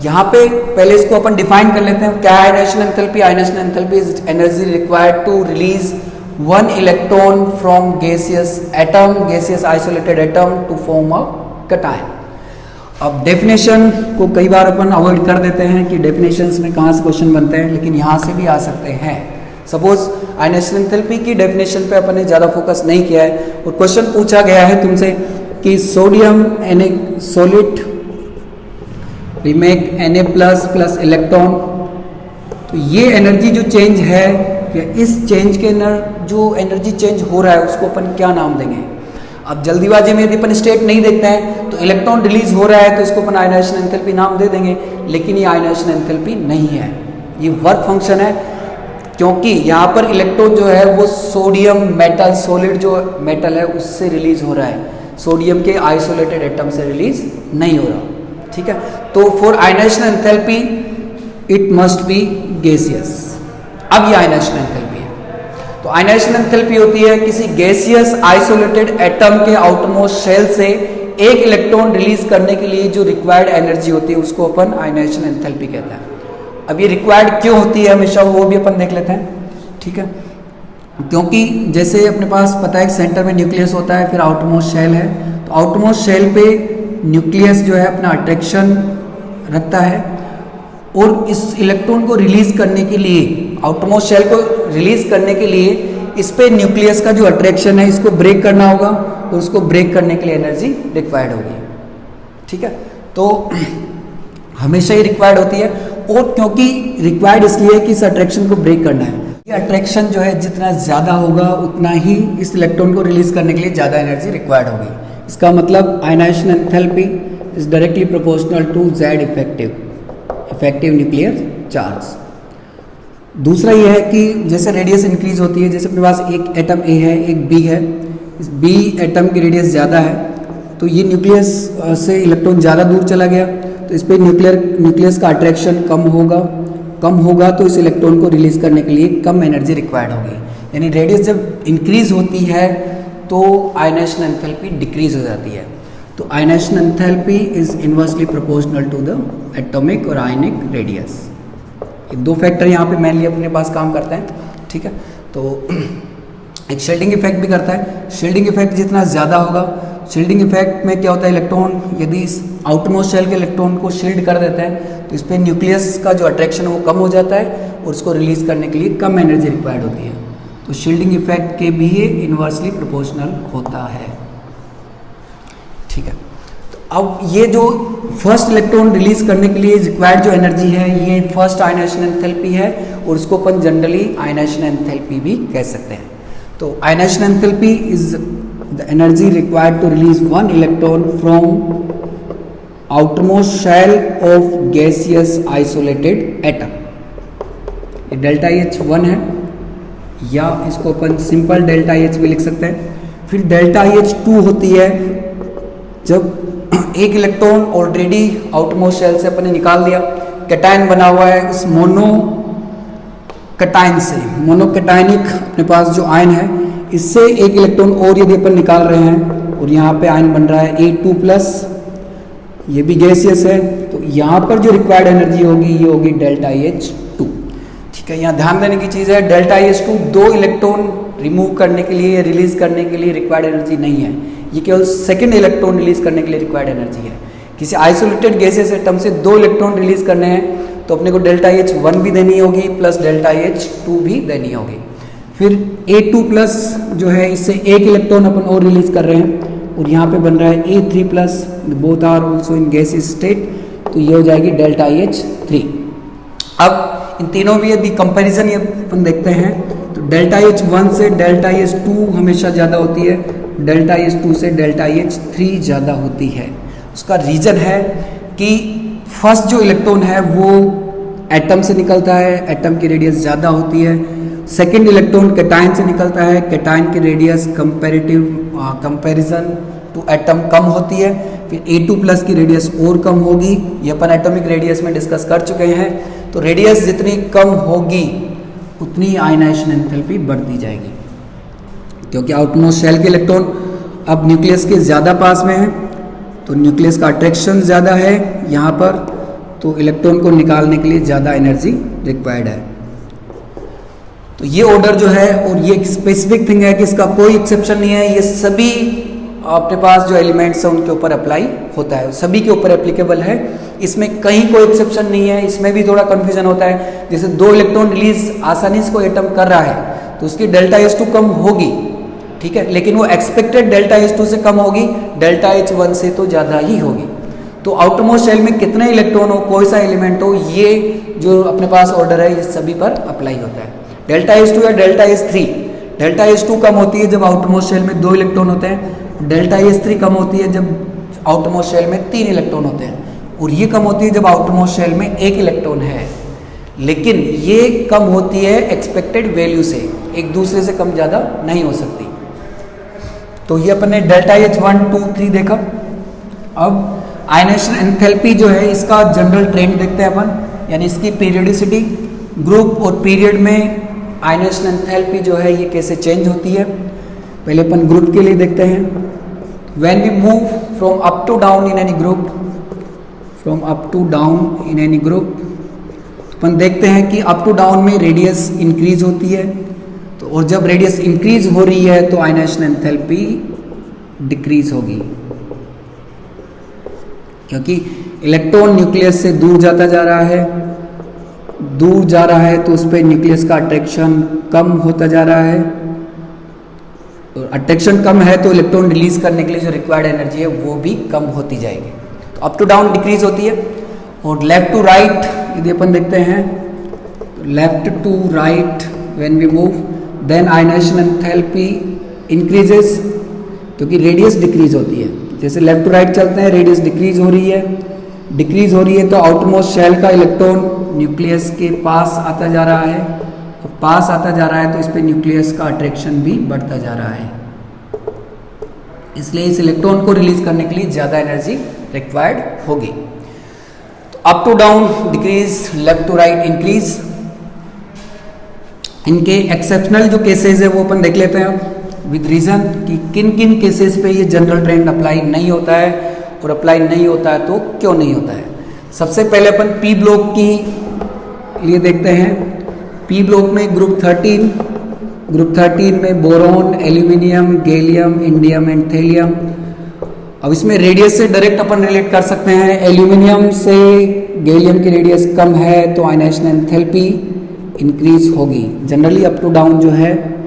[SPEAKER 1] यहाँ पे पहले इसको अपन डिफाइन कर लेते हैं, क्या है ionisation enthalpy. Ionisation enthalpy is energy required to release one electron from gaseous atom, gaseous isolated atom to form a cation. अब डेफिनेशन को कई बार अपन अवॉइड कर देते हैं कि डेफिनेशंस में कहाँ से क्वेश्चन बनते हैं, लेकिन यहाँ से भी आ सकते हैं। सपोज आयनेशन एंथैल्पी की डेफिनेशन पे अपन ने ज़्यादा फोकस नहीं किया है और क्वेश्चन पूछा गया है तुमसे कि sodium solid we make Na plus electron, तो ये एनर्जी जो चेंज है या इस चेंज के अंदर जो एनर्जी चेंज हो रहा है उसको अपन क्या नाम देंगे। अब जल्दीबाजी में यदि अपन स्टेट नहीं देखते हैं तो इलेक्ट्रॉन रिलीज हो रहा है तो इसको अपन आयनाइजेशन एंथैल्पी नाम दे देंगे, लेकिन ये आयनाइजेशन एंथैल्पी नहीं है, ये वर्क फंक्शन है, क्योंकि यहाँ पर इलेक्ट्रॉन जो है वो सोडियम मेटल सॉलिड जो मेटल है उससे रिलीज हो रहा है, सोडियम के आइसोलेटेड एटम से रिलीज नहीं हो रहा। ठीक है, तो for ionisation enthalpy it must be gaseous. अब ये आयनाइजेशन एंथैल्पी है, तो आयनाइजेशन एंथैल्पी होती है किसी गैसियस आइसोलेटेड एटम के आउटरमोस्ट शेल से एक इलेक्ट्रॉन रिलीज करने के लिए जो रिक्वायर्ड एनर्जी होती है उसको अपन आयनाइजेशन एंथैल्पी कहते हैं। अब ये रिक्वायर्ड क्यों होती है हमेशा, वो भी अपन देख लेते हैं। ठीक है, क्योंकि जैसे अपने पास पता है सेंटर में न्यूक्लियस होता है, फिर आउटरमोस्ट शेल है, तो आउटरमोस्ट शेल पे न्यूक्लियस जो है अपना अट्रैक्शन रखता है और इस इलेक्ट्रॉन को रिलीज करने के लिए, आउटरमोस्ट शेल को रिलीज करने के लिए इस पे न्यूक्लियस का जो अट्रैक्शन है इसको ब्रेक करना होगा और उसको ब्रेक करने के लिए एनर्जी रिक्वायर्ड होगी। ठीक है, तो हमेशा ही रिक्वायर्ड होती है, और क्योंकि रिक्वायर्ड इसलिए कि इस अट्रैक्शन को ब्रेक करना है, ये अट्रैक्शन जो है जितना ज़्यादा होगा उतना ही इस इलेक्ट्रॉन को रिलीज करने के लिए ज़्यादा एनर्जी रिक्वायर्ड होगी। इसका मतलब ionisation enthalpy is directly proportional to Z effective nuclear charge. दूसरा यह है कि जैसे रेडियस इंक्रीज होती है, जैसे अपने पास एक एटम A है एक B है, इस B एटम की रेडियस ज़्यादा है तो ये न्यूक्लियस से इलेक्ट्रॉन ज़्यादा दूर चला गया तो इस पर न्यूक्लियस का अट्रैक्शन कम होगा तो इस इलेक्ट्रॉन को रिलीज करने के लिए कम एनर्जी रिक्वायर्ड होगी। यानी रेडियस जब इंक्रीज होती है तो आयनाइजेशन एंथैल्पी डिक्रीज हो जाती है। तो ionisation enthalpy is inversely proportional to the atomic और आयनिक रेडियस। ये दो फैक्टर यहाँ पे मेनली अपने पास काम करते हैं। ठीक है, तो एक शील्डिंग इफेक्ट भी करता है। शील्डिंग इफेक्ट जितना ज़्यादा होगा, शील्डिंग इफेक्ट में क्या होता है, इलेक्ट्रॉन यदि इस आउटरमोस्ट शेल के इलेक्ट्रॉन को शील्ड कर देते हैं तो इस पर न्यूक्लियस का जो अट्रैक्शन है वो कम हो जाता है और उसको रिलीज करने के लिए कम एनर्जी रिक्वायर्ड होती है। तो शील्डिंग इफेक्ट के भी ये इन्वर्सली प्रोपोर्शनल होता है। ठीक है, तो अब ये जो फर्स्ट इलेक्ट्रॉन रिलीज करने के लिए रिक्वायर्ड जो एनर्जी है ये फर्स्ट आयनाइजेशन एंथैल्पी है और उसको अपन जनरली आयनाइजेशन एंथैल्पी भी कह सकते हैं। तो ionisation enthalpy is the energy required to release one electron from outermost shell of gaseous isolated atom. ये डेल्टा H 1 है या इसको अपन सिंपल डेल्टा H भी लिख सकते हैं। फिर डेल्टा H 2 होती है जब एक इलेक्ट्रॉन ऑलरेडी आउटरमोस्ट शेल से अपन ने निकाल दिया, कैटायन बना हुआ है इस मोनोकैटायन से, मोनोकैटायनिक अपने पास जो आयन है इससे एक इलेक्ट्रॉन और यदि अपन निकाल रहे हैं और यहाँ पे आयन बन रहा है A2+, ये भी गैसियस है, तो यहाँ पर जो रिक्वायर्ड एनर्जी होगी ये होगी डेल्टा H 2। ठीक है, यहाँ ध्यान देने की चीज़ है डेल्टा H 2 दो इलेक्ट्रॉन रिमूव करने के लिए, रिलीज करने के लिए रिक्वायर्ड एनर्जी नहीं है, ये केवल सेकेंड इलेक्ट्रॉन रिलीज करने के लिए रिक्वायर्ड एनर्जी है। किसी आइसोलेटेड गैसियस एटम से दो इलेक्ट्रॉन रिलीज करने हैं तो अपने को डेल्टा H 1 भी देनी होगी प्लस डेल्टा H 2 भी देनी होगी। फिर A2+ जो है इससे एक इलेक्ट्रॉन अपन और रिलीज कर रहे हैं और यहाँ पे बन रहा है A3+, both are also in gaseous state, तो ये हो जाएगी डेल्टा H 3। अब इन तीनों भी यदि कंपैरिजन ये अपन देखते हैं तो डेल्टा H 1 से डेल्टा H 2 हमेशा ज़्यादा होती है, डेल्टा H 2 से डेल्टा H 3 ज़्यादा होती है। उसका रीज़न है कि फर्स्ट जो इलेक्ट्रॉन है वो एटम से निकलता है, एटम की रेडियस ज़्यादा होती है। सेकेंड इलेक्ट्रॉन कैटायन से निकलता है, कैटायन की रेडियस कंपैरिजन टू एटम कम होती है। फिर A2+ की रेडियस और कम होगी, ये अपन एटॉमिक रेडियस में डिस्कस कर चुके हैं। तो रेडियस जितनी कम होगी उतनी आयनाइजेशन एंथैल्पी बढ़ती जाएगी, क्योंकि आउटमोस्ट शेल के इलेक्ट्रॉन अब न्यूक्लियस के ज़्यादा पास में है तो न्यूक्लियस का अट्रैक्शन ज़्यादा है यहाँ पर, तो इलेक्ट्रॉन को निकालने के लिए ज़्यादा एनर्जी रिक्वायर्ड है। तो ये ऑर्डर जो है, और ये स्पेसिफिक थिंग है कि इसका कोई एक्सेप्शन नहीं है, ये सभी अपने पास जो एलिमेंट्स हैं उनके ऊपर अप्लाई होता है, सभी के ऊपर एप्लीकेबल है, इसमें कहीं कोई एक्सेप्शन नहीं है। इसमें भी थोड़ा कन्फ्यूजन होता है, जैसे 2 इलेक्ट्रॉन रिलीज आसानी से कोई एटम कर रहा है तो उसकी डेल्टा H2 कम होगी, ठीक है, लेकिन वो एक्सपेक्टेड डेल्टा H2 से कम होगी, डेल्टा H1 से तो ज़्यादा ही होगी। तो आउटरमोस्ट शेल में कितने इलेक्ट्रॉन हो, कोई सा एलिमेंट हो, ये जो अपने पास ऑर्डर है ये सभी पर अप्लाई होता है। डेल्टा H2 या डेल्टा H3, डेल्टा H2 कम होती है जब आउटरमोस्ट शेल में 2 इलेक्ट्रॉन होते हैं, डेल्टा H3 कम होती है जब आउटरमोस्ट शेल में 3 इलेक्ट्रॉन होते हैं, और ये कम होती है जब आउटरमोस्ट शेल में 1 इलेक्ट्रॉन है। लेकिन ये कम होती है एक्सपेक्टेड वैल्यू से, एक दूसरे से कम ज़्यादा नहीं हो सकती। तो ये अपन ने डेल्टा H1, 2, 3 देखा। अब आयनेशन एंथैल्पी जो है इसका जनरल ट्रेंड देखते हैं अपन, यानी इसकी पीरियोडिसिटी, ग्रुप और पीरियड में आयनेशन एंथैल्पी जो है ये कैसे चेंज होती है। पहले अपन ग्रुप के लिए देखते हैं। When we move from up to down in any group, from up to down in any group, अपन देखते हैं कि अप टू डाउन में रेडियस इंक्रीज होती है, तो और जब रेडियस इंक्रीज हो रही है तो आयनेशन एंथैल्पी डिक्रीज होगी, क्योंकि इलेक्ट्रॉन न्यूक्लियस से दूर जाता जा रहा है, दूर जा रहा है तो उस पर न्यूक्लियस का अट्रैक्शन कम होता जा रहा है, और अट्रैक्शन कम है तो इलेक्ट्रॉन रिलीज करने के लिए जो रिक्वायर्ड एनर्जी है वो भी कम होती जाएगी। तो अप टू डाउन डिक्रीज होती है। और लेफ्ट टू राइट यदि अपन देखते हैं, left to right when we move then ionisation enthalpy increases, क्योंकि रेडियस डिक्रीज होती है। जैसे लेफ्ट टू राइट चलते हैं रेडियस डिक्रीज हो रही है, डिक्रीज हो रही है तो आउटरमोस्ट शेल का इलेक्ट्रॉन न्यूक्लियस के पास आता जा रहा है, और पास आता जा रहा है तो इस पे न्यूक्लियस का अट्रैक्शन भी बढ़ता जा रहा है, इसलिए इस इलेक्ट्रॉन को रिलीज करने के लिए ज़्यादा एनर्जी रिक्वायर्ड होगी। तो up to down decrease, left to right increase. इनके एक्सेप्शनल जो केसेस है वो अपन देख लेते हैं विद रीजन कि किन किन केसेस पे ये जनरल ट्रेंड अप्लाई नहीं होता है, और अप्लाई नहीं होता है तो क्यों नहीं होता है। सबसे पहले अपन पी ब्लॉक की लिए देखते हैं। पी ब्लॉक में ग्रुप 13 में boron, aluminium, gallium, indium and thallium. अब इसमें रेडियस से डायरेक्ट अपन रिलेट कर सकते हैं। एल्यूमिनियम से गैलियम की रेडियस कम है तो आयनेशन एंथैल्पी इंक्रीज होगी। जनरली अप टू डाउन जो है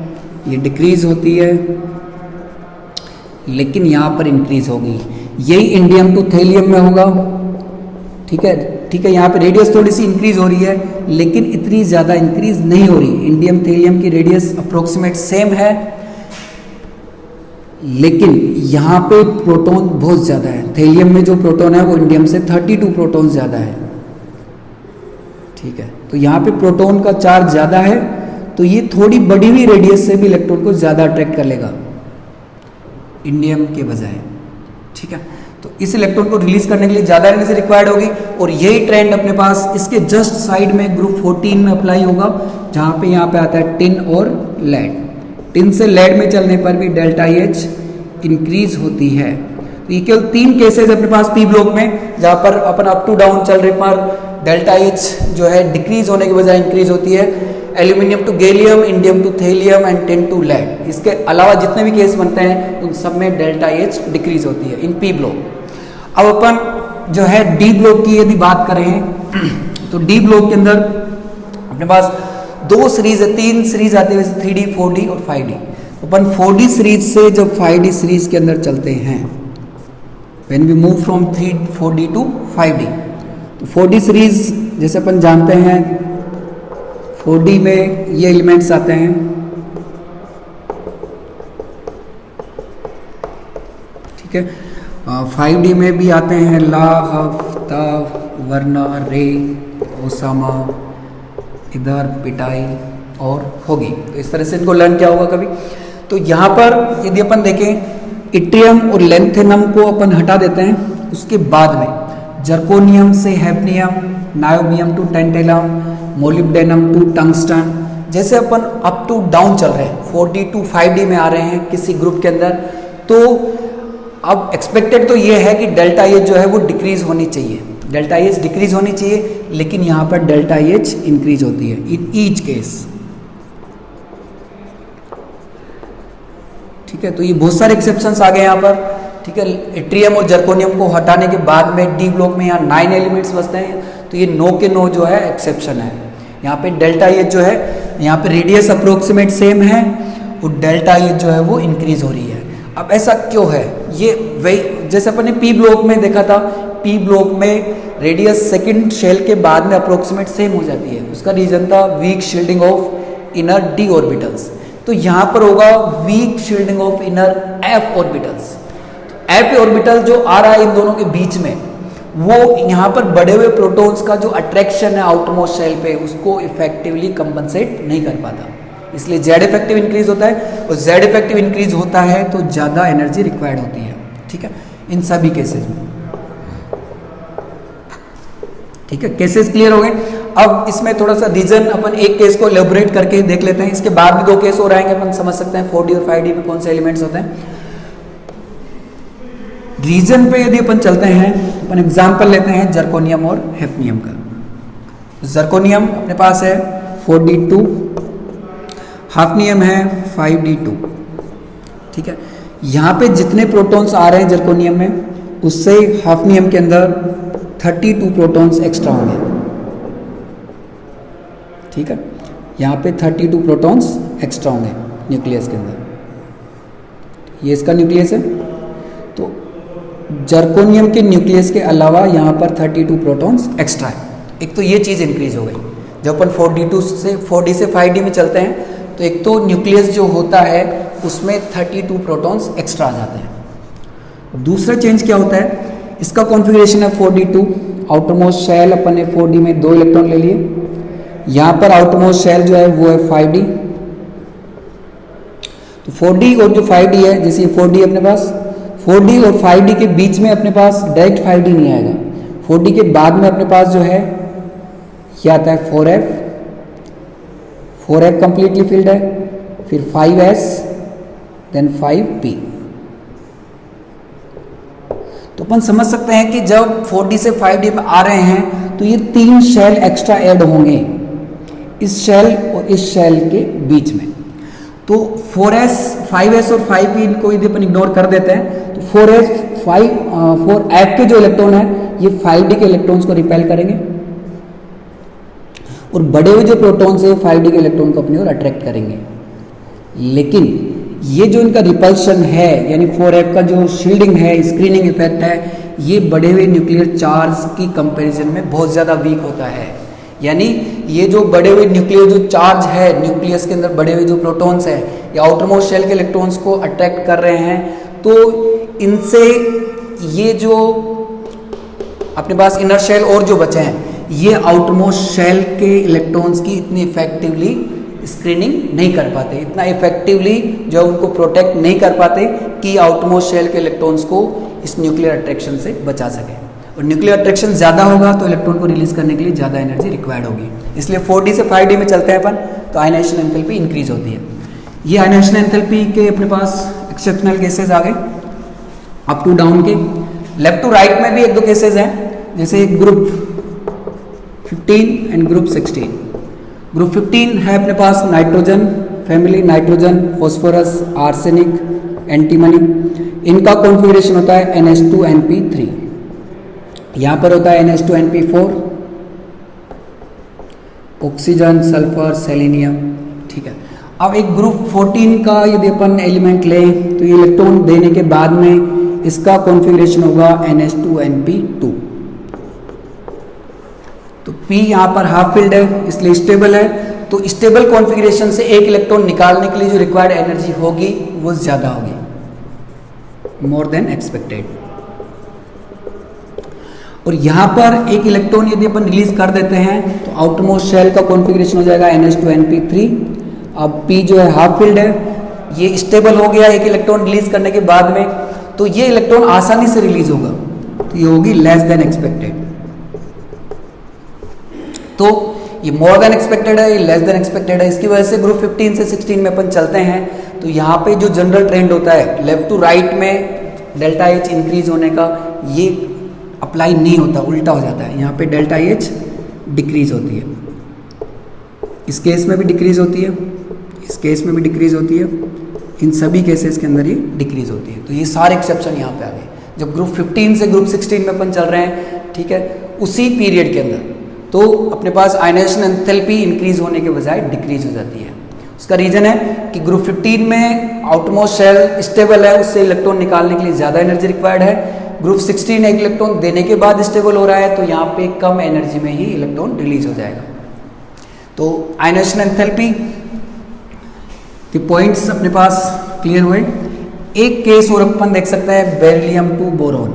[SPEAKER 1] ये डिक्रीज होती है, लेकिन यहाँ पर इंक्रीज होगी। यही इंडियम टू थेलियम में होगा, ठीक है, यहाँ पे रेडियस थोड़ी सी इंक्रीज हो रही है, लेकिन इतनी ज़्यादा इंक्रीज नहीं हो रही। इंडियम थेलियम की रेडियस अप्रोक्सीमेट सेम है, लेकिन यहाँ पे प्रोटॉन बहुत ज़्यादा है। थेलियम में जो प्रोटॉन है वो इंडियम से 32 प्रोटॉन ज़्यादा है, ठीक है। तो यहाँ पे प्रोटॉन का चार्ज ज़्यादा है, तो ये थोड़ी बड़ी हुई रेडियस से भी इलेक्ट्रॉन को ज़्यादा अट्रैक्ट कर लेगा इंडियम के बजाय, ठीक है। तो इस इलेक्ट्रॉन को रिलीज करने के लिए ज़्यादा एनर्जी रिक्वायर्ड होगी, और यही ट्रेंड अपने पास इसके जस्ट साइड में ग्रुप 14 में अप्लाई होगा, जहाँ पे यहाँ पे आता है टिन और लेड। टिन से लेड में चलने पर भी डेल्टा H इंक्रीज होती है। तो ये केवल 3 केसेज अपने पास पी ब्लॉक में, जहाँ पर अपन अप टू डाउन चल रहे पर डेल्टा H जो है डिक्रीज होने के बजाय इंक्रीज होती है। Aluminium to gallium, indium to thallium and tin to lead. इसके अलावा जितने भी केस बनते हैं उन सब में डेल्टा H डिक्रीज होती है इन पी ब्लॉक। अब अपन जो है डी ब्लॉक की यदि बात करें तो डी ब्लॉक के अंदर अपने पास 2 सीरीज है, 3 सीरीज आती है, 3D, 4D और 5D। अपन 4D सीरीज से जब 5D सीरीज के अंदर चलते हैं, when we move from 4D to 5D, तो 4D सीरीज जैसे अपन जानते हैं 4D में ये एलिमेंट्स आते हैं, ठीक है। 5D में भी आते हैं ला, हफ्ता, वरना, रे, ओसामा, इधर पिटाई और होगी। तो इस तरह से इनको लर्न किया होगा कभी। तो यहाँ पर यदि अपन देखें इट्रियम और लेंथेनम को अपन हटा देते हैं, उसके बाद में जर्कोनियम से hafnium, niobium to tantalum, molybdenum to tungsten, जैसे अपन अप टू डाउन चल रहे हैं 4D टू 5D में आ रहे हैं किसी ग्रुप के अंदर, तो अब एक्सपेक्टेड तो ये है कि डेल्टा H जो है वो डिक्रीज होनी चाहिए, डेल्टा H डिक्रीज होनी चाहिए, लेकिन यहाँ पर डेल्टा H इंक्रीज होती है इन ईच केस, ठीक है। तो ये बहुत सारे एक्सेप्शंस आ गए यहाँ पर। ठीक है। इट्रियम और जर्कोनियम को हटाने के बाद में डी ब्लॉक में यहाँ 9 एलिमेंट्स बचते हैं, तो ये 9 के 9 जो है एक्सेप्शन है। यहाँ पे डेल्टा एच जो है, यहाँ पे रेडियस अप्रोक्सीमेट सेम है और डेल्टा एच जो है वो इंक्रीज हो रही है। अब ऐसा क्यों है? ये वही जैसे अपन ने पी ब्लॉक में देखा था, पी ब्लॉक में रेडियस सेकंड शेल के बाद में अप्रोक्सीमेट सेम हो जाती है। उसका रीजन था weak shielding of inner D orbitals. तो यहाँ पर होगा weak shielding of inner F orbitals. F orbital जो आ रहा है इन दोनों के बीच में, वो यहाँ पर बढ़े हुए प्रोटॉन्स का जो अट्रैक्शन है आउटरमोस्ट शेल पे, उसको इफेक्टिवली कंपनसेट नहीं कर पाता, इसलिए जेड इफेक्टिव इंक्रीज होता है। और जेड इफेक्टिव इंक्रीज होता है तो ज़्यादा एनर्जी रिक्वायर्ड होती है, ठीक है, इन सभी केसेस में। ठीक है, केसेस क्लियर हो गए। अब इसमें थोड़ा सा रीजन अपन एक केस को एलेबोरेट करके देख लेते हैं, इसके बाद भी 2 केस और आएंगे, अपन समझ सकते हैं 4D और 5D में कौन से एलिमेंट्स होते हैं। रीजन पे यदि अपन चलते हैं, अपन एग्जाम्पल लेते हैं जर्कोनियम और हैफनियम का। जर्कोनियम अपने पास है 4D2, हाफनियम है 5D2, ठीक है। यहाँ पे जितने प्रोटॉन्स आ रहे हैं जर्कोनियम में, उससे हाफनियम के अंदर 32 प्रोटॉन्स एक्स्ट्रा होंगे, ठीक है। यहाँ पे 32 प्रोटॉन्स एक्स्ट्रा होंगे न्यूक्लियस के अंदर। ये इसका न्यूक्लियस है, तो जर्कोनियम के न्यूक्लियस के अलावा यहाँ पर 32 प्रोटॉन्स एक्स्ट्रा है। एक तो ये चीज़ इंक्रीज हो गई। जब अपन 4D से 5D में चलते हैं, तो एक तो न्यूक्लियस जो होता है उसमें 32 प्रोटॉन्स एक्स्ट्रा आ जाते हैं। दूसरा चेंज क्या होता है, इसका कॉन्फ़िगरेशन है 4D2, आउटरमोस्ट शेल अपन ने 4D में 2 इलेक्ट्रॉन ले लिए। यहाँ पर आउटरमोस्ट शेल जो है वो है 5D। तो 4D और जो 5D है, जैसे 4D अपने पास, 4D और 5D के बीच में अपने पास डायरेक्ट 5D नहीं आएगा। 4D के बाद में अपने पास जो है ये आता है 4F कंप्लीटली फिल्ड है, फिर 5S, देन 5P। तो अपन समझ सकते हैं कि जब 4D से 5D में आ रहे हैं तो ये 3 शेल एक्स्ट्रा ऐड होंगे इस शेल और इस शेल के बीच में। तो 5S और 5P को यदि अपन इग्नोर कर देते हैं तो 4F के जो इलेक्ट्रॉन है ये 5D के इलेक्ट्रॉन्स को रिपेल करेंगे और बड़े हुए जो प्रोटॉन्स है 5D के इलेक्ट्रॉन को अपनी ओर अट्रैक्ट करेंगे। लेकिन ये जो इनका रिपल्शन है, यानी 4F का जो शील्डिंग है, स्क्रीनिंग इफेक्ट है, ये बड़े हुए न्यूक्लियर चार्ज की कंपैरिजन में बहुत ज़्यादा वीक होता है। यानी ये जो बड़े हुए न्यूक्लियर जो चार्ज है, न्यूक्लियस के अंदर बड़े हुए जो प्रोटॉन्स हैं या आउटरमोस्ट शेल के इलेक्ट्रॉन्स को अट्रैक्ट कर रहे हैं, तो इनसे ये जो अपने पास इनर शेल और जो बचे हैं, ये आउटरमोस्ट शेल के इलेक्ट्रॉन्स की इतनी इफेक्टिवली स्क्रीनिंग नहीं कर पाते, इतना इफेक्टिवली जो उनको प्रोटेक्ट नहीं कर पाते कि आउटरमोस्ट शेल के इलेक्ट्रॉन्स को इस न्यूक्लियर अट्रैक्शन से बचा सके। और न्यूक्लियर अट्रैक्शन ज़्यादा होगा तो इलेक्ट्रॉन को रिलीज करने के लिए ज़्यादा एनर्जी रिक्वायर्ड होगी। इसलिए 4D से 5D में चलते हैं अपन, तो आयनाइजेशन एंथैल्पी इंक्रीज होती है। ये आयनाइजेशन एंथैल्पी के अपने पास एक्सेप्शनल केसेस आ गए अप टू डाउन के। लेफ्ट टू राइट में भी 1-2 केसेस हैं, जैसे ग्रुप 15 एंड ग्रुप 16। ग्रुप 15 है अपने पास nitrogen family, nitrogen, phosphorus, arsenic, antimony. इनका कॉन्फ़िगरेशन होता है NH2NP3। यहाँ पर होता है NH2NP4, ऑक्सीजन, सल्फर, सेलेनियम, ठीक है। अब एक ग्रुप 14 का यदि अपन एलिमेंट लें तो ये इलेक्ट्रॉन देने के बाद में इसका कॉन्फ़िगरेशन होगा NH2NP2। तो P यहाँ पर हाफ फिल्ड है इसलिए स्टेबल है, तो स्टेबल कॉन्फ़िगरेशन से एक इलेक्ट्रॉन निकालने के लिए जो रिक्वायर्ड एनर्जी होगी वो ज़्यादा होगी, मोर देन एक्सपेक्टेड। और यहाँ पर एक इलेक्ट्रॉन यदि अपन रिलीज कर देते हैं तो आउटरमोस्ट शेल का कॉन्फ़िगरेशन हो जाएगा NH2NP3। अब P जो है हाफ फिल्ड है, ये स्टेबल हो गया एक इलेक्ट्रॉन रिलीज करने के बाद में, तो ये इलेक्ट्रॉन आसानी से रिलीज होगा, तो ये होगी लेस देन एक्सपेक्टेड। तो ये मोर देन एक्सपेक्टेड है, ये लेस देन एक्सपेक्टेड है। इसकी वजह से ग्रुप 15 से 16 में अपन चलते हैं तो यहाँ पे जो जनरल ट्रेंड होता है लेफ्ट टू राइट में डेल्टा H इंक्रीज होने का, ये अप्लाई नहीं होता, उल्टा हो जाता है। यहाँ पे डेल्टा H डिक्रीज होती है, इस केस में भी डिक्रीज होती है, इस केस में भी डिक्रीज होती है, इन सभी केसेस के अंदर ये डिक्रीज होती है। तो ये सारे एक्सेप्शन यहाँ पे आ गए। जब ग्रुप 15 से ग्रुप 16 में अपन चल रहे हैं, ठीक है, उसी पीरियड के अंदर तो अपने पास आयनाइजेशन एंथैल्पी इंक्रीज होने के बजाय डिक्रीज हो जाती है। उसका रीजन है कि ग्रुप 15 में आउटमोस्ट शेल स्टेबल है, उससे इलेक्ट्रॉन निकालने के लिए ज़्यादा एनर्जी रिक्वायर्ड है। ग्रुप 16 एक इलेक्ट्रॉन देने के बाद स्टेबल हो रहा है, तो यहाँ पे कम एनर्जी में ही इलेक्ट्रॉन रिलीज हो जाएगा। तो आयनाइजेशन एंथैल्पी के पॉइंट्स अपने पास क्लियर हुए। एक केस और अपन देख सकते हैं, बेरिलियम टू बोरॉन।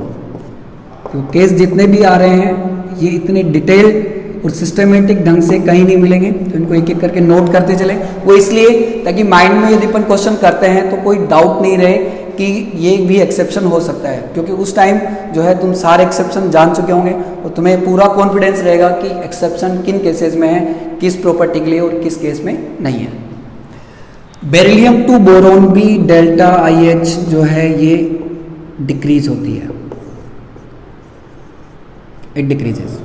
[SPEAKER 1] तो केस जितने भी आ रहे हैं ये इतने डिटेल और सिस्टमेटिक ढंग से कहीं नहीं मिलेंगे, तो इनको एक एक करके नोट करते चले। वो इसलिए ताकि माइंड में यदि अपन क्वेश्चन करते हैं तो कोई डाउट नहीं रहे कि ये भी एक्सेप्शन हो सकता है, क्योंकि उस टाइम जो है तुम सारे एक्सेप्शन जान चुके होंगे और तुम्हें पूरा कॉन्फिडेंस रहेगा कि एक्सेप्शन किन केसेस में है, किस प्रॉपर्टी के लिए और किस केस में नहीं है। बेरिलियम टू बोरॉन भी डेल्टा IH जो है ये डिक्रीज होती है, इट डिक्रीजेस।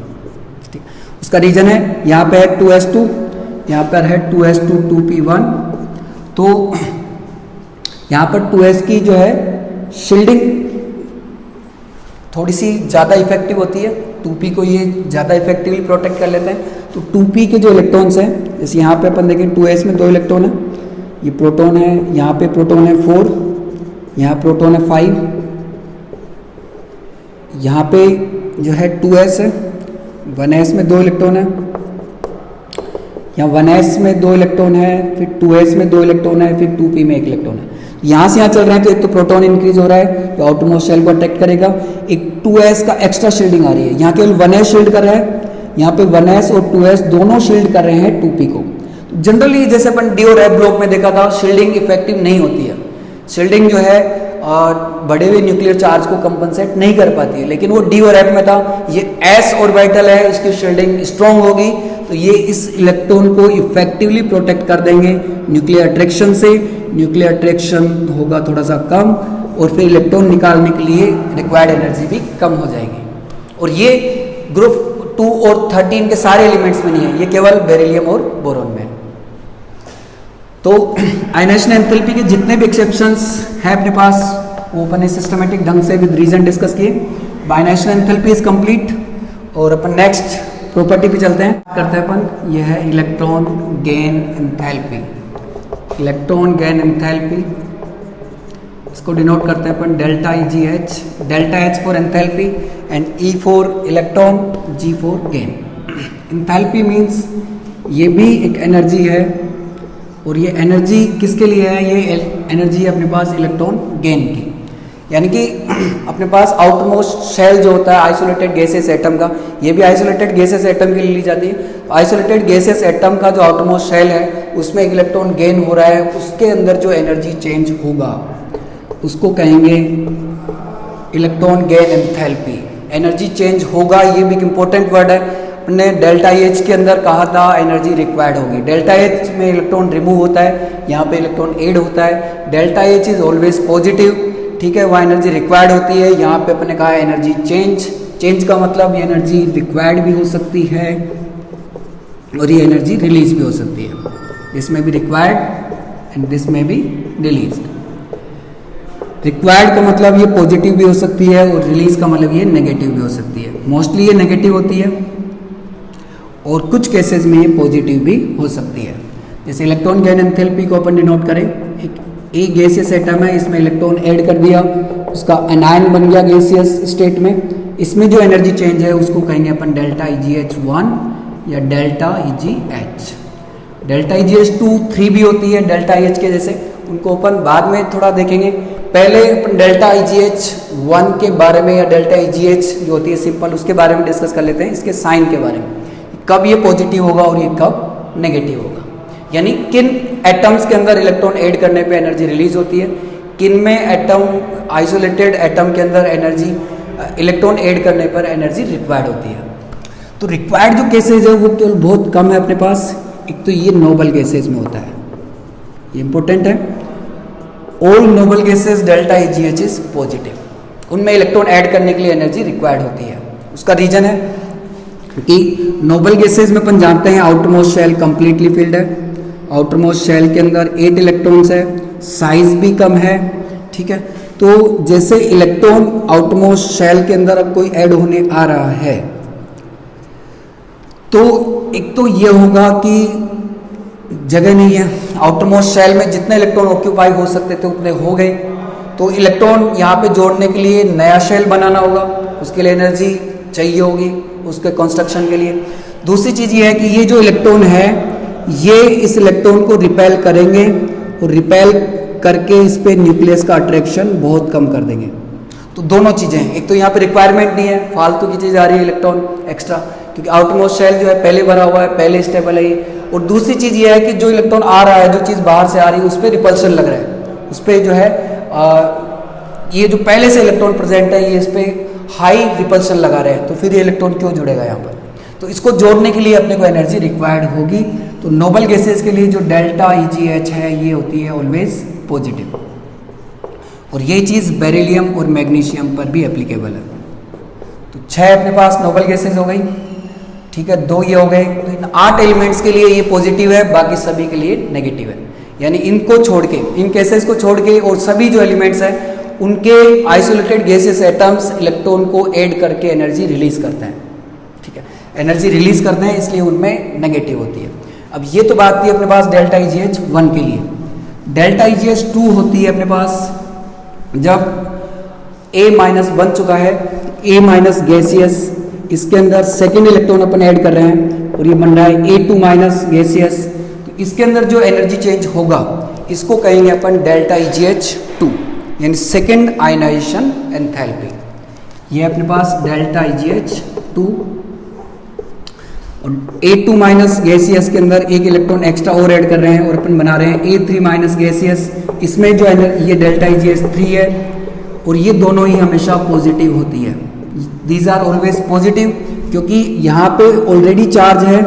[SPEAKER 1] ठीक, उसका रीजन है यहाँ पे है 2s2, यहाँ पर है 2s2 2p1। तो यहाँ पर 2s की जो है शील्डिंग थोड़ी सी ज़्यादा इफेक्टिव होती है, 2p को ये ज़्यादा इफेक्टिवली प्रोटेक्ट कर लेते हैं। तो 2p के जो इलेक्ट्रॉन्स हैं, जैसे यहाँ पे अपन देखें 2s में 2 इलेक्ट्रॉन है, ये प्रोटॉन है, यहाँ पे प्रोटॉन है 4, यहाँ प्रोटॉन है 5, यहाँ पे जो है 2s है, 1s में 2 इलेक्ट्रॉन है, यहाँ 1s में 2 इलेक्ट्रॉन है, फिर 2s में 2 इलेक्ट्रॉन है, फिर 2p में 1 इलेक्ट्रॉन है। यहाँ से यहाँ चल रहे हैं तो एक तो प्रोटॉन इंक्रीज हो रहा है जो आउटरमोस्ट शेल को अट्रैक्ट करेगा, एक 2s का एक्स्ट्रा शील्डिंग आ रही है। यहाँ केवल 1s शील्ड कर रहा है, यहाँ पे 1s और 2s दोनों शील्ड कर रहे हैं 2p को। जनरली जैसे अपन डी और एफ ब्लॉक में देखा था, शील्डिंग इफेक्टिव नहीं होती है। शील्डिंग जो है बढ़े हुए न्यूक्लियर चार्ज को कंपनसेट नहीं कर पाती है, लेकिन वो डी और एफ में था। ये s ऑर्बिटल है, इसकी शील्डिंग स्ट्रॉन्ग होगी तो ये इस इलेक्ट्रॉन को इफेक्टिवली प्रोटेक्ट कर देंगे न्यूक्लियर अट्रैक्शन से। न्यूक्लियर अट्रैक्शन होगा थोड़ा सा कम और फिर इलेक्ट्रॉन निकालने के लिए रिक्वायर्ड एनर्जी भी कम हो जाएगी। और ये ग्रुप 2 और 13 के सारे एलिमेंट्स में नहीं है, ये केवल बेरिलियम और बोरॉन में। तो आयनाइजेशन एंथैल्पी के जितने भी एक्सेप्शंस हैं अपने पास वो अपन ने सिस्टमेटिक ढंग से विद रीजन डिस्कस किए। आयनाइजेशन एंथैल्पी इज कंप्लीट और अपन नेक्स्ट प्रॉपर्टी पे चलते हैं। करते हैं अपन, यह है electron gain enthalpy. Electron gain enthalpy इसको डिनोट करते हैं अपन delta EGH, delta H for enthalpy and E for electron, G for gain. Enthalpy means ये भी एक एनर्जी है और ये एनर्जी किसके लिए है? ये एनर्जी अपने पास इलेक्ट्रॉन गेन की, यानी कि अपने पास आउटमोस्ट शेल जो होता है आइसोलेटेड गैसेस एटम का, ये भी आइसोलेटेड गैसेस एटम के लिए ली जाती है। आइसोलेटेड गैसेस एटम का जो आउटमोस्ट शेल है उसमें एक इलेक्ट्रॉन गेन हो रहा है, उसके अंदर जो एनर्जी चेंज होगा उसको कहेंगे electron gain enthalpy. Energy change होगा, ये भी एक इंपॉर्टेंट वर्ड है। हमने डेल्टा H के अंदर कहा था एनर्जी रिक्वायर्ड होगी। डेल्टा H में इलेक्ट्रॉन रिमूव होता है, यहाँ पे इलेक्ट्रॉन ऐड होता है। Delta H is always positive, ठीक है, वह एनर्जी रिक्वायर्ड होती है। यहाँ पे अपने कहा एनर्जी चेंज का मतलब ये एनर्जी रिक्वायर्ड भी हो सकती है और ये एनर्जी रिलीज भी हो सकती है। दिस में भी रिक्वायर्ड एंड दिस में भी रिलीज। रिक्वायर्ड का मतलब ये पॉजिटिव भी हो सकती है और रिलीज का मतलब ये नेगेटिव भी हो सकती है। मोस्टली ये नेगेटिव होती है और कुछ केसेस में ये पॉजिटिव भी हो सकती है। जैसे इलेक्ट्रॉन गेन एंथैल्पी को अपन डिनोट करें, एक गैसियस एटम है, इसमें इलेक्ट्रॉन ऐड कर दिया, उसका एनायन बन गया गैसियस स्टेट में। इसमें जो एनर्जी चेंज है उसको कहेंगे अपन डेल्टा EGH1 या डेल्टा EGH। डेल्टा EGH2 3 भी होती है डेल्टा EH के जैसे, उनको अपन बाद में थोड़ा देखेंगे। पहले अपन डेल्टा EGH1 के बारे में या डेल्टा EGH जो होती है सिंपल, उसके बारे में डिस्कस कर लेते हैं, इसके साइन के बारे में, कब ये पॉजिटिव होगा और ये कब नेगेटिव होगा। यानी किन एटम्स के अंदर इलेक्ट्रॉन ऐड करने पे एनर्जी रिलीज होती है, किन में एटम आइसोलेटेड एटम के अंदर एनर्जी इलेक्ट्रॉन ऐड करने पर एनर्जी रिक्वायर्ड होती है। तो रिक्वायर्ड जो केसेज है वो केवल बहुत कम है अपने पास। एक तो ये नोबल गैसेज में होता है, ये इंपॉर्टेंट है। All noble gases delta EGH is positive, उनमें इलेक्ट्रॉन ऐड करने के लिए एनर्जी रिक्वायर्ड होती है। उसका रीजन है कि नोबल गैसेज में अपन जानते हैं आउटरमोस्ट शेल कंप्लीटली फिल्ड है आउटर मोस्ट शेल के अंदर 8 इलेक्ट्रॉन्स है, साइज भी कम है, ठीक है। तो जैसे इलेक्ट्रॉन आउटर मोस्ट शेल के अंदर अब कोई ऐड होने आ रहा है, तो एक तो ये होगा कि जगह नहीं है, आउटर मोस्ट शेल में जितने इलेक्ट्रॉन ऑक्यूपाई हो सकते थे उतने हो गए, तो इलेक्ट्रॉन यहाँ पे जोड़ने के लिए नया शेल बनाना होगा, उसके लिए एनर्जी चाहिए होगी उसके कंस्ट्रक्शन के लिए। दूसरी चीज़ ये है कि ये जो इलेक्ट्रॉन है ये इस इलेक्ट्रॉन को रिपेल करेंगे और रिपेल करके इस पे न्यूक्लियस का अट्रैक्शन बहुत कम कर देंगे। तो दोनों चीज़ें हैं, एक तो यहाँ पे रिक्वायरमेंट नहीं है, फालतू की चीज़ आ रही है इलेक्ट्रॉन एक्स्ट्रा, क्योंकि आउटर मोस्ट शेल जो है पहले भरा हुआ है, पहले स्टेबल है। और दूसरी चीज़ ये है कि जो इलेक्ट्रॉन आ रहा है, जो चीज़ बाहर से आ रही है उस पर रिपल्शन लग रहा है, उस पर जो है ये जो पहले से इलेक्ट्रॉन प्रेजेंट है ये इस पर हाई रिपल्शन लगा रहे हैं, तो फिर ये इलेक्ट्रॉन क्यों जुड़ेगा यहाँ पर। तो इसको जोड़ने के लिए अपने को एनर्जी रिक्वायर्ड होगी। तो नोबल गैसेस के लिए जो डेल्टा EgH है ये होती है ऑलवेज पॉजिटिव, और ये चीज़ बेरिलियम और मैग्नीशियम पर भी एप्लीकेबल है। तो 6 अपने पास नोबल गैसेस हो गई, ठीक है, 2 ये हो गए। तो इन 8 एलिमेंट्स के लिए ये पॉजिटिव है, बाकी सभी के लिए नेगेटिव है। यानी इनको छोड़ के, इन केसेस को छोड़ के और सभी जो एलिमेंट्स हैं उनके आइसोलेटेड गैसेस एटम्स इलेक्ट्रॉन को ऐड करके एनर्जी रिलीज करते हैं, ठीक है, एनर्जी रिलीज करते हैं, इसलिए उनमें नेगेटिव होती है। अब ये तो बात थी अपने पास डेल्टा EgH 1 के लिए। डेल्टा EgH 2 होती है अपने पास जब A- बन चुका है, A- गैसियस, इसके अंदर सेकेंड इलेक्ट्रॉन अपन ऐड कर रहे हैं और ये बन रहा है A2- गैसियस। तो इसके अंदर जो एनर्जी चेंज होगा इसको कहेंगे अपन डेल्टा EgH 2, यानी सेकेंड आयनाइजेशन एंथैल्पी। ये अपने पास डेल्टा EgH 2 और A2- गैसियस के अंदर एक इलेक्ट्रॉन एक्स्ट्रा और ऐड कर रहे हैं और अपन बना रहे हैं A3- गैसियस। इसमें जो ये डेल्टा EgH 3 है और ये दोनों ही हमेशा पॉजिटिव होती है। दीज आर ऑलवेज पॉजिटिव, क्योंकि यहाँ पे ऑलरेडी चार्ज है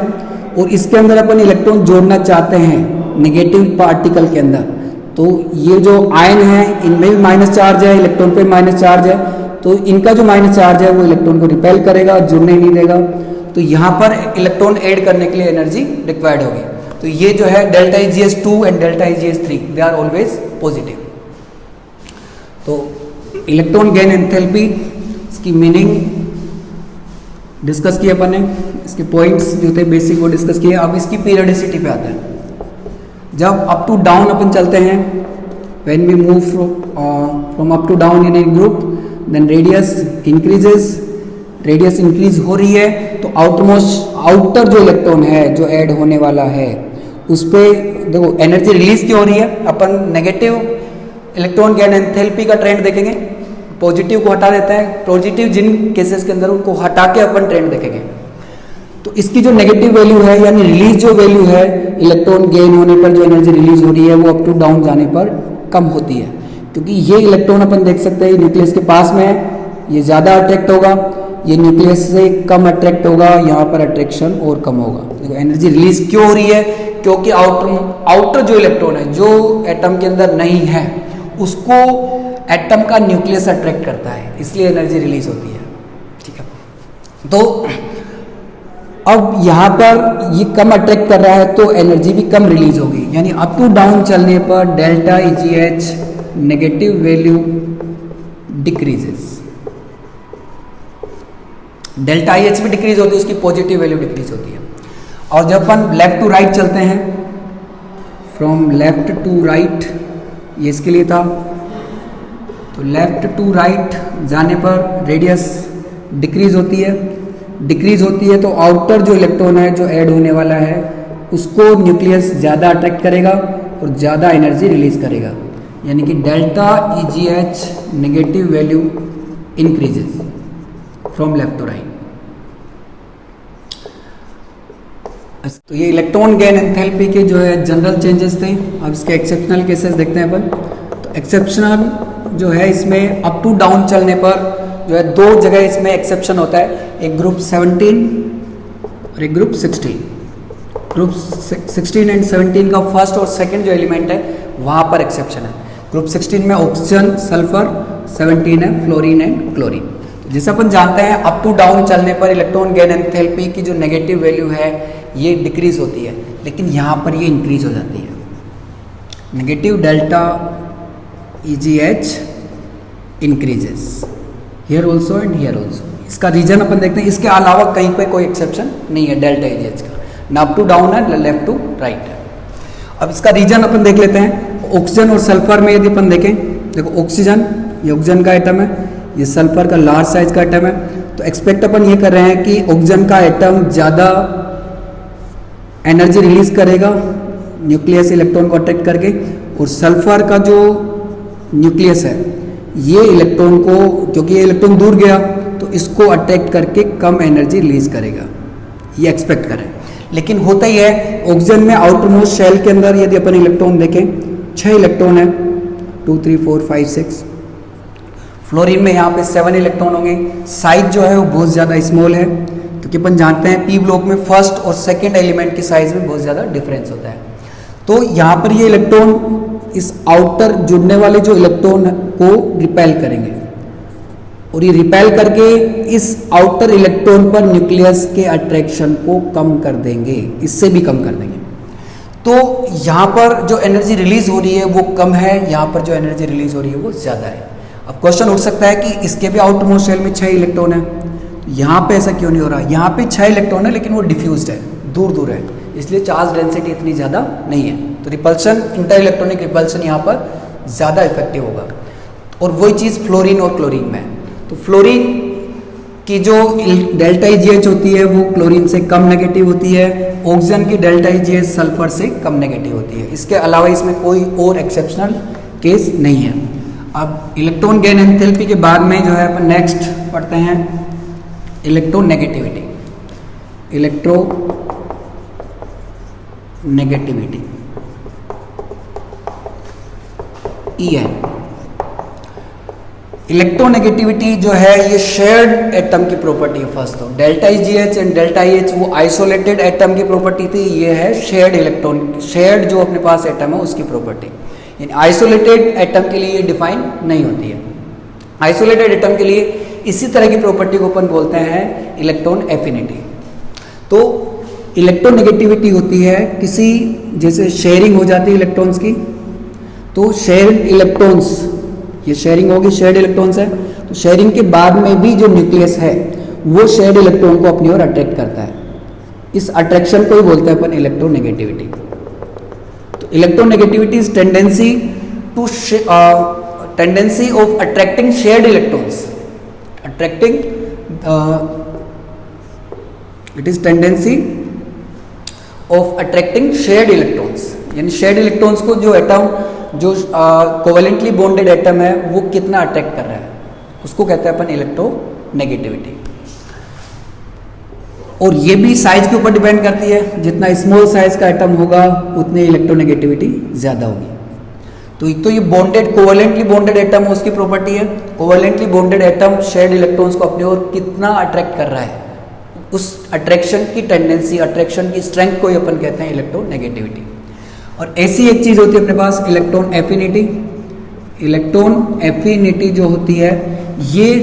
[SPEAKER 1] और इसके अंदर अपन इलेक्ट्रॉन जोड़ना चाहते हैं नेगेटिव पार्टिकल के अंदर। तो ये जो आयन है इनमें भी माइनस चार्ज है, इलेक्ट्रॉन पे माइनस चार्ज है, तो इनका जो माइनस चार्ज है वो इलेक्ट्रॉन को रिपेल करेगा, जुड़ने नहीं देगा। तो यहाँ पर इलेक्ट्रॉन ऐड करने के लिए एनर्जी रिक्वायर्ड होगी। तो ये जो है delta EgH 2 and delta EgH 3 they are always positive. तो इलेक्ट्रॉन गेन एंथैल्पी, इसकी मीनिंग डिस्कस किए अपन ने, इसके पॉइंट्स जो थे बेसिक वो डिस्कस किए। अब इसकी पीरियडिसिटी पे आते हैं। जब अप टू डाउन अपन चलते हैं, when we move from up to down in a group, then radius increases, radius increase हो रही है तो आउटर जो इलेक्ट्रॉन है जो ऐड होने वाला है उस पर देखो एनर्जी रिलीज क्यों हो रही है। अपन नेगेटिव इलेक्ट्रॉन गेन एंथैल्पी का ट्रेंड देखेंगे, पॉजिटिव को हटा देता है, पॉजिटिव जिन केसेस के अंदर उनको हटा के अपन ट्रेंड देखेंगे। तो इसकी जो नेगेटिव वैल्यू है यानी रिलीज जो वैल्यू है इलेक्ट्रॉन गेन होने पर जो एनर्जी रिलीज हो रही है वो अप टू डाउन जाने पर कम होती है, क्योंकि ये इलेक्ट्रॉन अपन देख सकते हैं न्यूक्लियस के पास में है, ये ज़्यादा अट्रैक्ट होगा, ये न्यूक्लियस से कम अट्रैक्ट होगा, यहाँ पर अट्रैक्शन और कम होगा। देखो एनर्जी रिलीज क्यों हो रही है, क्योंकि आउटर जो इलेक्ट्रॉन है जो एटम के अंदर नहीं है उसको एटम का न्यूक्लियस अट्रैक्ट करता है, इसलिए एनर्जी रिलीज होती है, ठीक है। तो अब यहाँ पर ये कम अट्रैक्ट कर रहा है तो एनर्जी भी कम रिलीज होगी, यानी अप टू डाउन चलने पर delta EgH negative value decreases, delta IH भी डिक्रीज होती है, उसकी पॉजिटिव वैल्यू डिक्रीज होती है। और जब अपन लेफ्ट टू राइट चलते हैं, फ्रॉम लेफ्ट टू राइट, ये इसके लिए था, तो लेफ्ट टू राइट जाने पर रेडियस डिक्रीज होती है, डिक्रीज होती है तो आउटर जो इलेक्ट्रॉन है जो ऐड होने वाला है उसको न्यूक्लियस ज़्यादा अट्रैक्ट करेगा और ज़्यादा एनर्जी रिलीज करेगा, यानी कि delta EgH negative value increases from left to right. तो ये इलेक्ट्रॉन गेन एंथैल्पी के जो है जनरल चेंजेस थे। अब इसके एक्सेप्शनल केसेस देखते हैं अपन। तो एक्सेप्शनल जो है इसमें अप टू डाउन चलने पर जो है 2 जगह इसमें एक्सेप्शन होता है, एक ग्रुप 17 और एक ग्रुप 16। ग्रुप 16 एंड 17 का फर्स्ट और सेकंड जो एलिमेंट है वहाँ पर एक्सेप्शन है। ग्रुप 16 में ऑक्सीजन, सल्फर, 17 है फ्लोरीन एंड क्लोरीन। जैसे अपन जानते हैं अप टू डाउन चलने पर इलेक्ट्रॉन गेन एंथैल्पी की जो नेगेटिव वैल्यू है ये डिक्रीज होती है, लेकिन यहाँ पर ये इंक्रीज हो जाती है। Negative delta EGH increases here also and here also. इसका रीजन अपन देखते हैं, इसके अलावा कहीं पे कोई एक्सेप्शन नहीं है डेल्टा EGH का, ना अप टू डाउन है, लेफ्ट टू राइट है। अब इसका रीजन अपन देख लेते हैं। ऑक्सीजन और सल्फर में यदि अपन देखें, देखो ऑक्सीजन ये ऑक्सीजन का एटम है, ये सल्फर का लार्ज साइज का एटम है, तो एक्सपेक्ट अपन ये कर रहे हैं कि ऑक्सीजन का एटम ज़्यादा एनर्जी रिलीज करेगा न्यूक्लियस इलेक्ट्रॉन को अट्रैक्ट करके, और सल्फर का जो न्यूक्लियस है ये इलेक्ट्रॉन को, क्योंकि ये इलेक्ट्रॉन दूर गया तो इसको अट्रैक्ट करके कम एनर्जी रिलीज करेगा, ये एक्सपेक्ट करें। लेकिन होता ही है ऑक्सीजन में आउटर मोस्ट शेल के अंदर यदि अपन इलेक्ट्रॉन देखें 6 इलेक्ट्रॉन है, 2 3 4 5 6। फ्लोरीन में यहाँ पे 7 इलेक्ट्रॉन होंगे। साइज जो है वो बहुत ज़्यादा स्मॉल है, क्योंकि अपन जानते हैं पी ब्लॉक में फर्स्ट और सेकेंड एलिमेंट की साइज में बहुत ज़्यादा डिफरेंस होता है। तो यहाँ पर ये इलेक्ट्रॉन इस आउटर जुड़ने वाले जो इलेक्ट्रॉन को रिपेल करेंगे, और ये रिपेल करके इस आउटर इलेक्ट्रॉन पर न्यूक्लियस के अट्रैक्शन को कम कर देंगे, इससे भी कम कर देंगे। तो यहाँ पर जो एनर्जी रिलीज हो रही है वो कम है, यहाँ पर जो एनर्जी रिलीज हो रही है वो ज़्यादा है। अब क्वेश्चन उठ सकता है कि इसके भी आउटर मोस्ट शेल में 6 इलेक्ट्रॉन है, यहाँ पे ऐसा क्यों नहीं हो रहा? यहाँ पे 6 इलेक्ट्रॉन है लेकिन वो डिफ्यूज्ड है, दूर दूर है, इसलिए चार्ज डेंसिटी इतनी ज़्यादा नहीं है, तो रिपल्शन, इंटर इलेक्ट्रॉनिक रिपल्शन यहाँ पर ज़्यादा इफेक्टिव होगा। और वही चीज़ फ्लोरीन और क्लोरीन में है। तो फ्लोरीन की जो डेल्टा EGH होती है वो क्लोरीन से कम नेगेटिव होती है, ऑक्सीजन की डेल्टा EGH सल्फर से कम नेगेटिव होती है। इसके अलावा इसमें कोई और एक्सेप्शनल केस नहीं है। अब इलेक्ट्रॉन गेन एंथैल्पी के बाद में जो है अपन नेक्स्ट पढ़ते हैं इलेक्ट्रोनेगेटिविटी। Electronegativity EN। इलेक्ट्रोनेगेटिविटी जो है ये शेयर्ड एटम की प्रॉपर्टी है। फर्स्ट तो delta EGH and delta EH वो आइसोलेटेड एटम की प्रॉपर्टी थी, ये है शेयर्ड इलेक्ट्रॉन, शेयर्ड जो अपने पास एटम है उसकी प्रॉपर्टी। इन आइसोलेटेड एटम के लिए डिफाइन नहीं होती है। आइसोलेटेड एटम के लिए इसी तरह की प्रॉपर्टी को अपन बोलते हैं इलेक्ट्रॉन एफिनिटी। तो इलेक्ट्रोनेगेटिविटी होती है किसी, जैसे शेयरिंग हो जाती है इलेक्ट्रॉन्स की, तो शेयर्ड इलेक्ट्रॉन्स, ये शेयरिंग होगी, शेयर्ड इलेक्ट्रॉन्स है, तो शेयरिंग के बाद में भी जो न्यूक्लियस है वो शेयर्ड इलेक्ट्रॉन को अपनी ओर अट्रैक्ट करता है। इस अट्रैक्शन को ही बोलते हैं अपन इलेक्ट्रोनेगेटिविटी। तो electronegativity is tendency of attracting shared electrons, attracting it is tendency of attracting shared electrons, यानी शेयर्ड इलेक्ट्रॉन्स को जो एटम, जो कोवेलेंटली बॉन्डेड एटम है वो कितना अट्रैक्ट कर रहा है, उसको कहते हैं अपन इलेक्ट्रोनेगेटिविटी। और ये भी साइज के ऊपर डिपेंड करती है, जितना स्मॉल साइज का एटम होगा उतनी इलेक्ट्रोनेगेटिविटी ज़्यादा होगी। तो ये बॉन्डेड, कोवेलेंटली बॉन्डेड एटम उसकी प्रॉपर्टी है, covalently bonded atom shared electrons को अपनी ओर कितना अट्रैक्ट कर रहा है, उस अट्रैक्शन की टेंडेंसी, अट्रैक्शन की स्ट्रेंथ को ही अपन कहते हैं इलेक्ट्रोनेगेटिविटी। और ऐसी एक चीज़ होती है अपने पास इलेक्ट्रॉन एफिनिटी। इलेक्ट्रॉन एफिनिटी जो होती है ये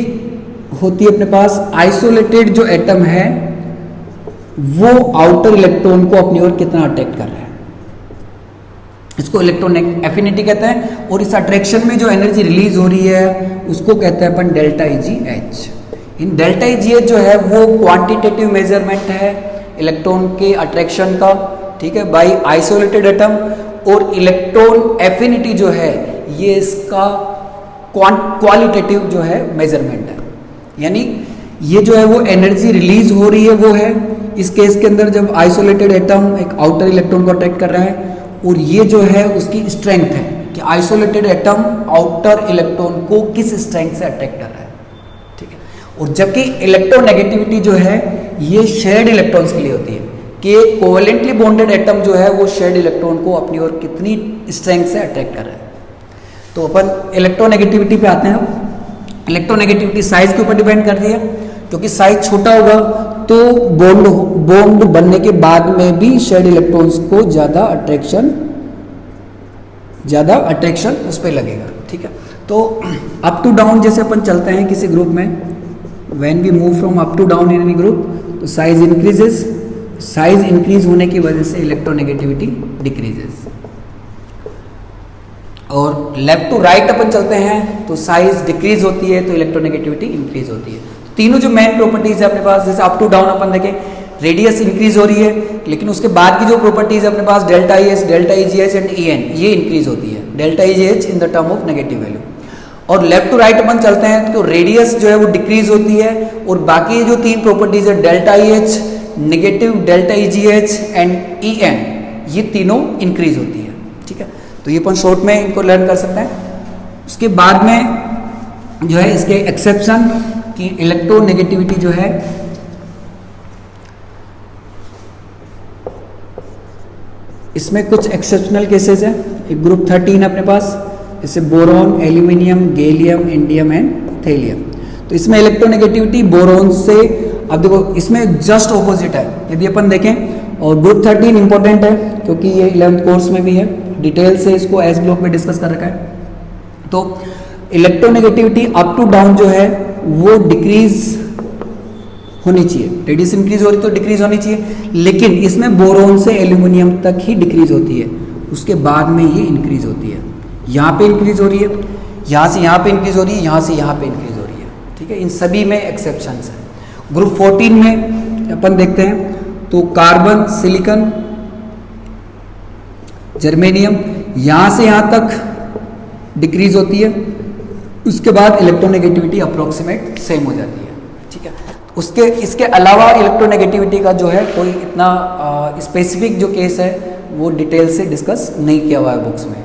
[SPEAKER 1] होती है अपने पास आइसोलेटेड जो एटम है वो आउटर इलेक्ट्रॉन को अपनी ओर कितना अट्रैक्ट कर रहा है, इसको इलेक्ट्रॉन एफिनिटी कहते हैं। और इस अट्रैक्शन में जो एनर्जी रिलीज हो रही है उसको कहते हैं अपन डेल्टा EGH। इन डेल्टा EGH जो है वो क्वांटिटेटिव मेजरमेंट है इलेक्ट्रॉन के अट्रैक्शन का, ठीक है, बाय आइसोलेटेड एटम। और इलेक्ट्रॉन एफिनिटी जो है ये इसका क्वालिटेटिव जो है मेजरमेंट है, यानी ये जो है वो एनर्जी रिलीज हो रही है वो है इस केस के अंदर जब आइसोलेटेड एटम एक आउटर इलेक्ट्रॉन को अट्रैक्ट कर रहा है, और ये जो है उसकी स्ट्रेंथ है कि आइसोलेटेड एटम आउटर इलेक्ट्रॉन को किस स्ट्रेंथ से अट्रैक्ट कर रहा है, ठीक है। और जबकि इलेक्ट्रोनेगेटिविटी जो है ये शेयर्ड इलेक्ट्रॉन्स के लिए होती है कि कोवेलेंटली बॉन्डेड एटम जो है वो शेयर्ड इलेक्ट्रॉन को अपनी ओर कितनी स्ट्रेंथ से अट्रैक्ट कर रहा है। तो अपन इलेक्ट्रोनेगेटिविटी पे आते हैं। इलेक्ट्रोनेगेटिविटी साइज के ऊपर डिपेंड करती है, क्योंकि साइज छोटा होगा तो बॉन्ड बनने के बाद में भी शेयर्ड इलेक्ट्रॉन्स को ज़्यादा अट्रैक्शन उस पर लगेगा, ठीक है। तो अप टू डाउन जैसे अपन चलते हैं किसी ग्रुप में, when we move from up to down in any group, तो साइज इंक्रीजेस, साइज इंक्रीज होने की वजह से इलेक्ट्रोनेगेटिविटी डिक्रीजेस। और लेफ्ट टू राइट अपन चलते हैं तो साइज डिक्रीज होती है तो इलेक्ट्रोनेगेटिविटी इंक्रीज होती है। तीनों जो मेन प्रॉपर्टीज है अपने पास, जैसे अप टू डाउन अपन देखें, रेडियस इंक्रीज हो रही है, लेकिन उसके बाद की जो प्रॉपर्टीज है अपने पास delta E H, delta E G H and E N, ये इंक्रीज होती है, delta E G H in the term of negative value. और लेफ्ट टू राइट अपन चलते हैं तो रेडियस जो है वो डिक्रीज होती है, और बाकी जो तीन प्रॉपर्टीज है delta E H, negative delta E G H and E N, ये तीनों इंक्रीज होती है। ठीक है, तो ये अपन शॉर्ट में इनको लर्न कर सकते हैं। उसके बाद में जो है इसके एक्सेप्शन की इलेक्ट्रोनेगेटिविटी जो है इसमें कुछ एक्सेप्शनल केसेस है। एक ग्रुप 13 अपने पास, जैसे boron, aluminium, gallium, indium and thallium. तो इसमें इलेक्ट्रोनेगेटिविटी बोरॉन से, अब देखो इसमें जस्ट ऑपोजिट है यदि अपन देखें। और ग्रुप 13 इंपॉर्टेंट है क्योंकि ये 11th कोर्स में भी है, डिटेल से इसको एस ब्लॉक में डिस्कस कर रखा है। तो इलेक्ट्रोनेगेटिविटी अप टू डाउन जो है वो डिक्रीज होनी चाहिए, रेडियस इंक्रीज हो रही तो डिक्रीज होनी चाहिए, लेकिन इसमें बोरोन से एल्यूमिनियम तक ही डिक्रीज होती है, उसके बाद में ये इंक्रीज होती है। यहाँ पे इंक्रीज हो रही है, यहाँ से यहाँ पे इंक्रीज हो रही है, यहाँ से यहाँ पे इंक्रीज हो रही है। ठीक है, इन सभी में एक्सेप्शंस है। ग्रुप 14 में अपन देखते हैं तो कार्बन, सिलिकॉन, जर्मेनियम, यहाँ से यहाँ तक डिक्रीज होती है, उसके बाद इलेक्ट्रोनेगेटिविटी अप्रोक्सीमेट सेम हो जाती है। ठीक है, उसके इसके अलावा इलेक्ट्रोनेगेटिविटी का जो है कोई इतना स्पेसिफिक जो केस है वो डिटेल से डिस्कस नहीं किया हुआ है बुक्स में।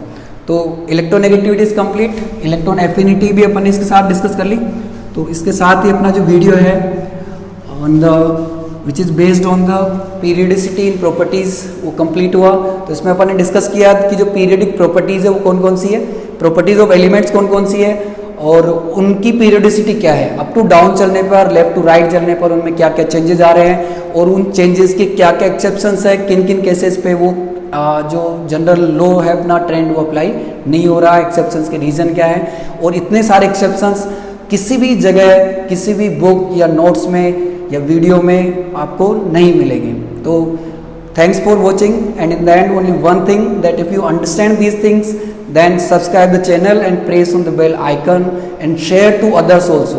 [SPEAKER 1] तो electronegativity is complete. Electron affinity भी अपन इसके साथ डिस्कस कर ली। तो इसके साथ ही अपना जो वीडियो है on the which is based on the periodicity in properties वो कंप्लीट हुआ। तो इसमें अपन ने डिस्कस किया कि जो पीरियडिक प्रॉपर्टीज़ है वो कौन कौन सी है, प्रॉपर्टीज़ ऑफ एलिमेंट्स कौन कौन सी है और उनकी पीरियडिसिटी क्या है। अप टू डाउन चलने पर, लेफ्ट टू राइट चलने पर उनमें क्या क्या चेंजेस आ रहे हैं और उन चेंजेस के क्या क्या एक्सेप्शंस है, किन किन केसेस पे वो जो जनरल लॉ है अपना ट्रेंड वो अप्लाई नहीं हो रहा है, एक्सेप्शंस के रीज़न क्या है। और इतने सारे एक्सेप्शंस किसी भी जगह, किसी भी बुक या नोट्स में या वीडियो में आपको नहीं मिलेंगे। तो thanks for watching, and in the end only one thing, that if you understand these things then subscribe the channel and press on the bell icon and share to others also.